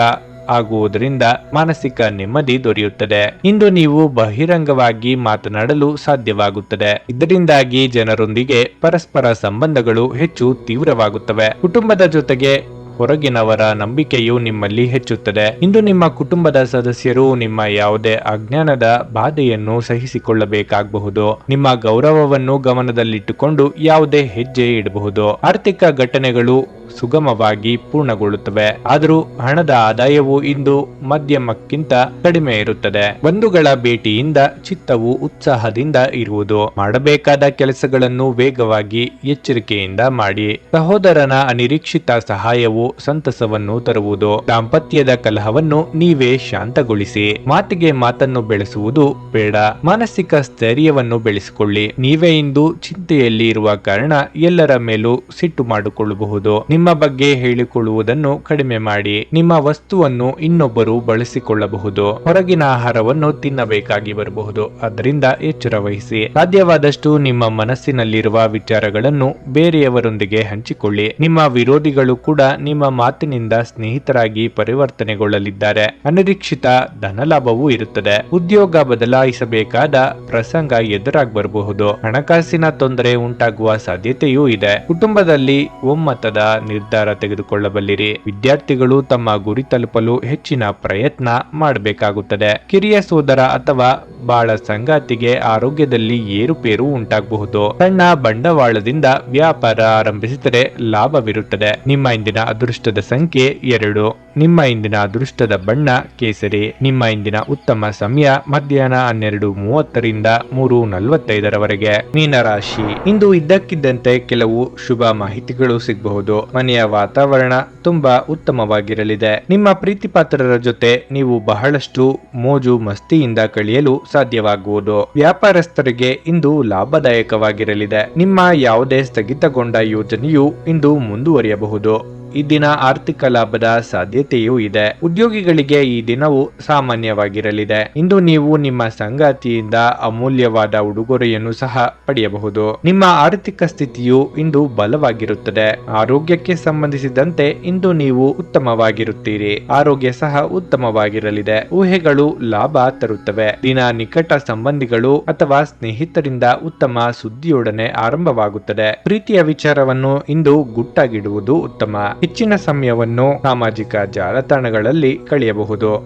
ಆಗುವುದರಿಂದ ಮಾನಸಿಕ ನೆಮ್ಮದಿ ದೊರೆಯುತ್ತದೆ. ಇಂದು ನೀವು ಬಹಿರಂಗವಾಗಿ ಮಾತನಾಡಲು ಸಾಧ್ಯವಾಗುತ್ತದೆ. ಇದರಿಂದಾಗಿ ಜನರೊಂದಿಗೆ ಪರಸ್ಪರ ಸಂಬಂಧಗಳು ಹೆಚ್ಚು ತೀವ್ರವಾಗುತ್ತವೆ. ಕುಟುಂಬದ ಜೊತೆಗೆ ಹೊರಗಿನವರ ನಂಬಿಕೆಯು ನಿಮ್ಮಲ್ಲಿ ಹೆಚ್ಚುತ್ತದೆ. ಇಂದು ನಿಮ್ಮ ಕುಟುಂಬದ ಸದಸ್ಯರು ನಿಮ್ಮ ಯಾವುದೇ ಅಜ್ಞಾನದ ಬಾಧೆಯನ್ನು ಸಹಿಸಿಕೊಳ್ಳಬೇಕಾಗಬಹುದು. ನಿಮ್ಮ ಗೌರವವನ್ನು ಗಮನದಲ್ಲಿಟ್ಟುಕೊಂಡು ಯಾವುದೇ ಹೆಜ್ಜೆ ಇಡಬಹುದು. ಆರ್ಥಿಕ ಘಟನೆಗಳು ಸುಗಮವಾಗಿ ಪೂರ್ಣಗೊಳ್ಳುತ್ತವೆ. ಆದರೂ ಹಣದ ಆದಾಯವು ಇಂದು ಮಧ್ಯಮಕ್ಕಿಂತ ಕಡಿಮೆ ಇರುತ್ತದೆ. ಬಂಧುಗಳ ಭೇಟಿಯಿಂದ ಚಿತ್ತವು ಉತ್ಸಾಹದಿಂದ ಇರುವುದು. ಮಾಡಬೇಕಾದ ಕೆಲಸಗಳನ್ನು ವೇಗವಾಗಿ ಎಚ್ಚರಿಕೆಯಿಂದ ಮಾಡಿ. ಸಹೋದರನ ಅನಿರೀಕ್ಷಿತ ಸಹಾಯವು ಸಂತಸವನ್ನು ತರುವುದು. ದಾಂಪತ್ಯದ ಕಲಹವನ್ನು ನೀವೇ ಶಾಂತಗೊಳಿಸಿ. ಮಾತಿಗೆ ಮಾತನ್ನು ಬೆಳೆಸುವುದು ಬೇಡ. ಮಾನಸಿಕ ಸ್ಥೈರ್ಯವನ್ನು ಬೆಳೆಸಿಕೊಳ್ಳಿ. ನೀವೇ ಇಂದು ಚಿಂತೆಯಲ್ಲಿ ಇರುವ ಕಾರಣ ಎಲ್ಲರ ಮೇಲೂ ಸಿಟ್ಟು ಮಾಡಿಕೊಳ್ಳಬಹುದು. ನಿಮ್ಮ ಬಗ್ಗೆ ಹೇಳಿಕೊಳ್ಳುವುದನ್ನು ಕಡಿಮೆ ಮಾಡಿ. ನಿಮ್ಮ ವಸ್ತುವನ್ನು ಇನ್ನೊಬ್ಬರು ಬಳಸಿಕೊಳ್ಳಬಹುದು. ಹೊರಗಿನ ಆಹಾರವನ್ನು ತಿನ್ನಬೇಕಾಗಿ ಬರಬಹುದು. ಅದರಿಂದ ಎಚ್ಚರ ವಹಿಸಿ. ಸಾಧ್ಯವಾದಷ್ಟು ನಿಮ್ಮ ಮನಸ್ಸಿನಲ್ಲಿರುವ ವಿಚಾರಗಳನ್ನು ಬೇರೆಯವರೊಂದಿಗೆ ಹಂಚಿಕೊಳ್ಳಿ. ನಿಮ್ಮ ವಿರೋಧಿಗಳು ಕೂಡ ನಿಮ್ಮ ಮಾತಿನಿಂದ ಸ್ನೇಹಿತರಾಗಿ ಪರಿವರ್ತನೆಗೊಳ್ಳಲಿದ್ದಾರೆ. ಅನಿರೀಕ್ಷಿತ ಧನಲಾಭವೂ ಇರುತ್ತದೆ. ಉದ್ಯೋಗ ಬದಲಾಯಿಸಬೇಕಾದ ಪ್ರಸಂಗ ಎದುರಾಗಿ ಬರಬಹುದು. ಹಣಕಾಸಿನ ತೊಂದರೆ ಉಂಟಾಗುವ ಸಾಧ್ಯತೆಯೂ ಇದೆ. ಕುಟುಂಬದಲ್ಲಿ ಒಮ್ಮತದ ನಿರ್ಧಾರ ತೆಗೆದುಕೊಳ್ಳಬಲ್ಲಿರಿ. ವಿದ್ಯಾರ್ಥಿಗಳು ತಮ್ಮ ಗುರಿ ತಲುಪಲು ಹೆಚ್ಚಿನ ಪ್ರಯತ್ನ ಮಾಡಬೇಕಾಗುತ್ತದೆ. ಕಿರಿಯ ಸೋದರ ಅಥವಾ ಬಾಳ ಸಂಗಾತಿಗೆ ಆರೋಗ್ಯದಲ್ಲಿ ಏರುಪೇರು ಉಂಟಾಗಬಹುದು. ಸಣ್ಣ ಬಂಡವಾಳದಿಂದ ವ್ಯಾಪಾರ ಆರಂಭಿಸಿದರೆ ಲಾಭವಿರುತ್ತದೆ. ನಿಮ್ಮ ಇಂದಿನ ಅದೃಷ್ಟದ ಸಂಖ್ಯೆ 2. ನಿಮ್ಮ ಇಂದಿನ ಅದೃಷ್ಟದ ಬಣ್ಣ ಕೇಸರಿ. ನಿಮ್ಮ ಇಂದಿನ ಉತ್ತಮ ಸಮಯ ಮಧ್ಯಾಹ್ನ 12:30 3:45 ಮೀನರಾಶಿ. ಇಂದು ಇದ್ದಕ್ಕಿದ್ದಂತೆ ಕೆಲವು ಶುಭ ಮಾಹಿತಿಗಳು ಸಿಗಬಹುದು. ಮನೆಯ ವಾತಾವರಣ ತುಂಬಾ ಉತ್ತಮವಾಗಿರಲಿದೆ. ನಿಮ್ಮ ಪ್ರೀತಿಪಾತ್ರರ ಜೊತೆ ನೀವು ಬಹಳಷ್ಟು ಮೋಜು ಮಸ್ತಿಯಿಂದ ಕಳೆಯಲು ಸಾಧ್ಯವಾಗುವುದು. ವ್ಯಾಪಾರಸ್ಥರಿಗೆ ಇಂದು ಲಾಭದಾಯಕವಾಗಿರಲಿದೆ. ನಿಮ್ಮ ಯಾವುದೇ ಸ್ಥಗಿತಗೊಂಡ ಯೋಜನೆಯು ಇಂದು ಮುಂದುವರಿಯಬಹುದು. ಈ ದಿನ ಆರ್ಥಿಕ ಲಾಭದ ಸಾಧ್ಯತೆಯೂ ಇದೆ. ಉದ್ಯೋಗಿಗಳಿಗೆ ಈ ದಿನವು ಸಾಮಾನ್ಯವಾಗಿರಲಿದೆ. ಇಂದು ನೀವು ನಿಮ್ಮ ಸಂಗಾತಿಯಿಂದ ಅಮೂಲ್ಯವಾದ ಉಡುಗೊರೆಯನ್ನು ಸಹ ಪಡೆಯಬಹುದು. ನಿಮ್ಮ ಆರ್ಥಿಕ ಸ್ಥಿತಿಯು ಇಂದು ಬಲವಾಗಿರುತ್ತದೆ. ಆರೋಗ್ಯಕ್ಕೆ ಸಂಬಂಧಿಸಿದಂತೆ ಇಂದು ನೀವು ಉತ್ತಮವಾಗಿರುತ್ತೀರಿ. ಆರೋಗ್ಯ ಸಹ ಉತ್ತಮವಾಗಿರಲಿದೆ. ಊಹೆಗಳು ಲಾಭ ತರುತ್ತವೆ. ದಿನ ನಿಕಟ ಸಂಬಂಧಿಗಳು ಅಥವಾ ಸ್ನೇಹಿತರಿಂದ ಉತ್ತಮ ಸುದ್ದಿಯೊಡನೆ ಆರಂಭವಾಗುತ್ತದೆ. ಪ್ರೀತಿಯ ವಿಚಾರವನ್ನು ಇಂದು ಗುಟ್ಟಾಗಿಡುವುದು ಉತ್ತಮ. ಹೆಚ್ಚಿನ ಸಮಯವನ್ನು ಸಾಮಾಜಿಕ ಜಾಲತಾಣಗಳಲ್ಲಿ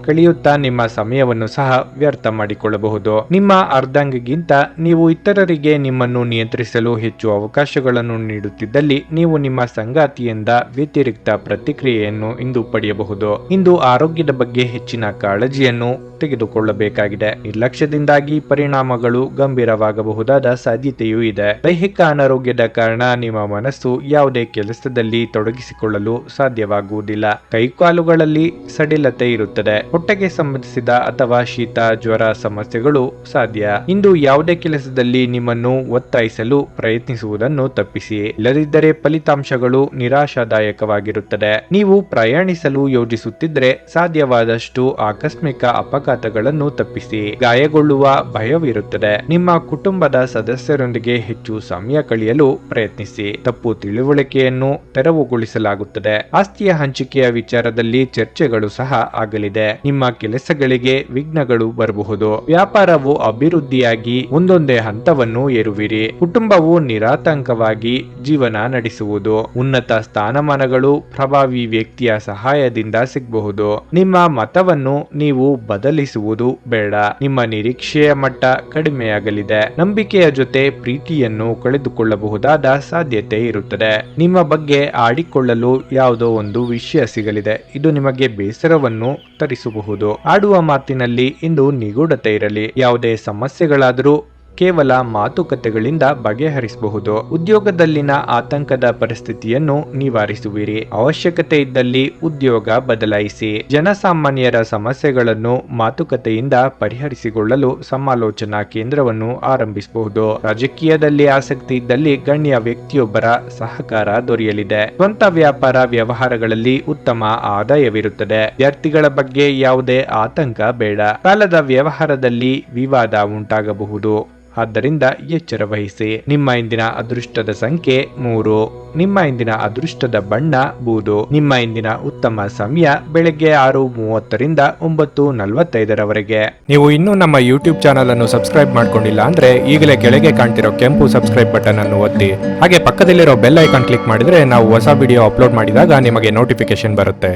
ಕಳೆಯುತ್ತಾ ನಿಮ್ಮ ಸಮಯವನ್ನು ಸಹ ವ್ಯರ್ಥ ಮಾಡಿಕೊಳ್ಳಬಹುದು. ನಿಮ್ಮ ಅರ್ಧಾಂಗಿಗಿಂತ ನೀವು ಇತರರಿಗೆ ನಿಮ್ಮನ್ನು ನಿಯಂತ್ರಿಸಲು ಹೆಚ್ಚು ಅವಕಾಶಗಳನ್ನು ನೀಡುತ್ತಿದ್ದಲ್ಲಿ ನೀವು ನಿಮ್ಮ ಸಂಗಾತಿಯಿಂದ ವ್ಯತಿರಿಕ್ತ ಪ್ರತಿಕ್ರಿಯೆಯನ್ನು ಇಂದು ಪಡೆಯಬಹುದು. ಇಂದು ಆರೋಗ್ಯದ ಬಗ್ಗೆ ಹೆಚ್ಚಿನ ಕಾಳಜಿಯನ್ನು ತೆಗೆದುಕೊಳ್ಳಬೇಕಾಗಿದೆ. ನಿರ್ಲಕ್ಷ್ಯದಿಂದಾಗಿ ಪರಿಣಾಮಗಳು ಗಂಭೀರವಾಗಬಹುದಾದ ಸಾಧ್ಯತೆಯೂ ಇದೆ. ದೈಹಿಕ ಅನಾರೋಗ್ಯದ ಕಾರಣ ನಿಮ್ಮ ಮನಸ್ಸು ಯಾವುದೇ ಕೆಲಸದಲ್ಲಿ ತೊಡಗಿಸಿಕೊಳ್ಳಲು ಸಾಧ್ಯವಾಗುವುದಿಲ್ಲ. ಕೈಕಾಲುಗಳಲ್ಲಿ ಸಡಿಲತೆ ಇರುತ್ತದೆ. ಹೊಟ್ಟೆಗೆ ಸಂಬಂಧಿಸಿದ ಅಥವಾ ಶೀತ ಜ್ವರ ಸಮಸ್ಯೆಗಳು ಸಾಧ್ಯ. ಇಂದು ಯಾವುದೇ ಕೆಲಸದಲ್ಲಿ ನಿಮ್ಮನ್ನು ಒತ್ತಾಯಿಸಲು ಪ್ರಯತ್ನಿಸುವುದನ್ನು ತಪ್ಪಿಸಿ. ಇಲ್ಲದಿದ್ದರೆ ಫಲಿತಾಂಶಗಳು ನಿರಾಶಾದಾಯಕವಾಗಿರುತ್ತದೆ. ನೀವು ಪ್ರಯಾಣಿಸಲು ಯೋಜಿಸುತ್ತಿದ್ದರೆ ಸಾಧ್ಯವಾದಷ್ಟು ಆಕಸ್ಮಿಕ ಅಪಘಾತಗಳನ್ನು ತಪ್ಪಿಸಿ. ಗಾಯಗೊಳ್ಳುವ ಭಯವಿರುತ್ತದೆ. ನಿಮ್ಮ ಕುಟುಂಬದ ಸದಸ್ಯರೊಂದಿಗೆ ಹೆಚ್ಚು ಸಮಯ ಕಳೆಯಲು ಪ್ರಯತ್ನಿಸಿ. ತಪ್ಪು ತಿಳುವಳಿಕೆಯನ್ನು ತೆರವುಗೊಳಿಸಲಾಗುತ್ತದೆ. ಆಸ್ತಿಯ ಹಂಚಿಕೆಯ ವಿಚಾರದಲ್ಲಿ ಚರ್ಚೆಗಳು ಸಹ ಆಗಲಿದೆ. ನಿಮ್ಮ ಕೆಲಸಗಳಿಗೆ ವಿಘ್ನಗಳು ಬರಬಹುದು. ವ್ಯಾಪಾರವು ಅಭಿವೃದ್ಧಿಯಾಗಿ ಒಂದೊಂದೇ ಹಂತವನ್ನು ಏರುವಿರಿ. ಕುಟುಂಬವು ನಿರಾತಂಕವಾಗಿ ಜೀವನ ನಡೆಸುವುದು. ಉನ್ನತ ಸ್ಥಾನಮಾನಗಳು ಪ್ರಭಾವಿ ವ್ಯಕ್ತಿಯ ಸಹಾಯದಿಂದ ಸಿಗಬಹುದು. ನಿಮ್ಮ ಮತವನ್ನು ನೀವು ಬದಲಿಸುವುದು ಬೇಡ. ನಿಮ್ಮ ನಿರೀಕ್ಷೆಯ ಮಟ್ಟ ಕಡಿಮೆಯಾಗಲಿದೆ. ನಂಬಿಕೆಯ ಜೊತೆ ಪ್ರೀತಿಯನ್ನು ಕಳೆದುಕೊಳ್ಳಬಹುದಾದ ಸಾಧ್ಯತೆ ಇರುತ್ತದೆ. ನಿಮ್ಮ ಬಗ್ಗೆ ಆಡಿಕೊಳ್ಳಲು ಯಾವುದೋ ಒಂದು ವಿಷಯ ಸಿಗಲಿದೆ. ಇದು ನಿಮಗೆ ಬೇಸರವನ್ನು ತರಿಸಬಹುದು. ಆಡುವ ಮಾತಿನಲ್ಲಿ ಇಂದು ನಿಗೂಢತೆ ಇರಲಿ. ಯಾವುದೇ ಸಮಸ್ಯೆಗಳಾದರೂ ಕೇವಲ ಮಾತುಕತೆಗಳಿಂದ ಬಗೆಹರಿಸಬಹುದು. ಉದ್ಯೋಗದಲ್ಲಿನ ಆತಂಕದ ಪರಿಸ್ಥಿತಿಯನ್ನು ನಿವಾರಿಸುವಿರಿ. ಅವಶ್ಯಕತೆ ಇದ್ದಲ್ಲಿ ಉದ್ಯೋಗ ಬದಲಾಯಿಸಿ. ಜನಸಾಮಾನ್ಯರ ಸಮಸ್ಯೆಗಳನ್ನು ಮಾತುಕತೆಯಿಂದ ಪರಿಹರಿಸಿಕೊಳ್ಳಲು ಸಮಾಲೋಚನಾ ಕೇಂದ್ರವನ್ನು ಆರಂಭಿಸಬಹುದು. ರಾಜಕೀಯದಲ್ಲಿ ಆಸಕ್ತಿ ಇದ್ದಲ್ಲಿ ಗಣ್ಯ ವ್ಯಕ್ತಿಯೊಬ್ಬರ ಸಹಕಾರ ದೊರೆಯಲಿದೆ. ಸ್ವಂತ ವ್ಯಾಪಾರ ವ್ಯವಹಾರಗಳಲ್ಲಿ ಉತ್ತಮ ಆದಾಯವಿರುತ್ತದೆ. ವಿದ್ಯಾರ್ಥಿಗಳ ಬಗ್ಗೆ ಯಾವುದೇ ಆತಂಕ ಬೇಡ. ಸಾಲದ ವ್ಯವಹಾರದಲ್ಲಿ ವಿವಾದ ಉಂಟಾಗಬಹುದು. ಆದ್ದರಿಂದ ಎಚ್ಚರ ವಹಿಸಿ. ನಿಮ್ಮ ಇಂದಿನ ಅದೃಷ್ಟದ ಸಂಖ್ಯೆ 3. ನಿಮ್ಮ ಇಂದಿನ ಅದೃಷ್ಟದ ಬಣ್ಣ ಬೂದು. ನಿಮ್ಮ ಇಂದಿನ ಉತ್ತಮ ಸಮಯ ಬೆಳಗ್ಗೆ 6:30 ರಿಂದ 9:45 ನೀವು ಇನ್ನೂ ನಮ್ಮ ಯೂಟ್ಯೂಬ್ ಚಾನಲ್ ಅನ್ನು ಸಬ್ಸ್ಕ್ರೈಬ್ ಮಾಡ್ಕೊಂಡಿಲ್ಲ ಅಂದ್ರೆ ಈಗಲೇ ಕೆಳಗೆ ಕಾಣ್ತಿರೋ ಕೆಂಪು ಸಬ್ಸ್ಕ್ರೈಬ್ ಬಟನ್ ಅನ್ನು ಒತ್ತಿ. ಹಾಗೆ ಪಕ್ಕದಲ್ಲಿರೋ ಬೆಲ್ ಐಕಾನ್ ಕ್ಲಿಕ್ ಮಾಡಿದ್ರೆ ನಾವು ಹೊಸ ವಿಡಿಯೋ ಅಪ್ಲೋಡ್ ಮಾಡಿದಾಗ ನಿಮಗೆ ನೋಟಿಫಿಕೇಶನ್ ಬರುತ್ತೆ.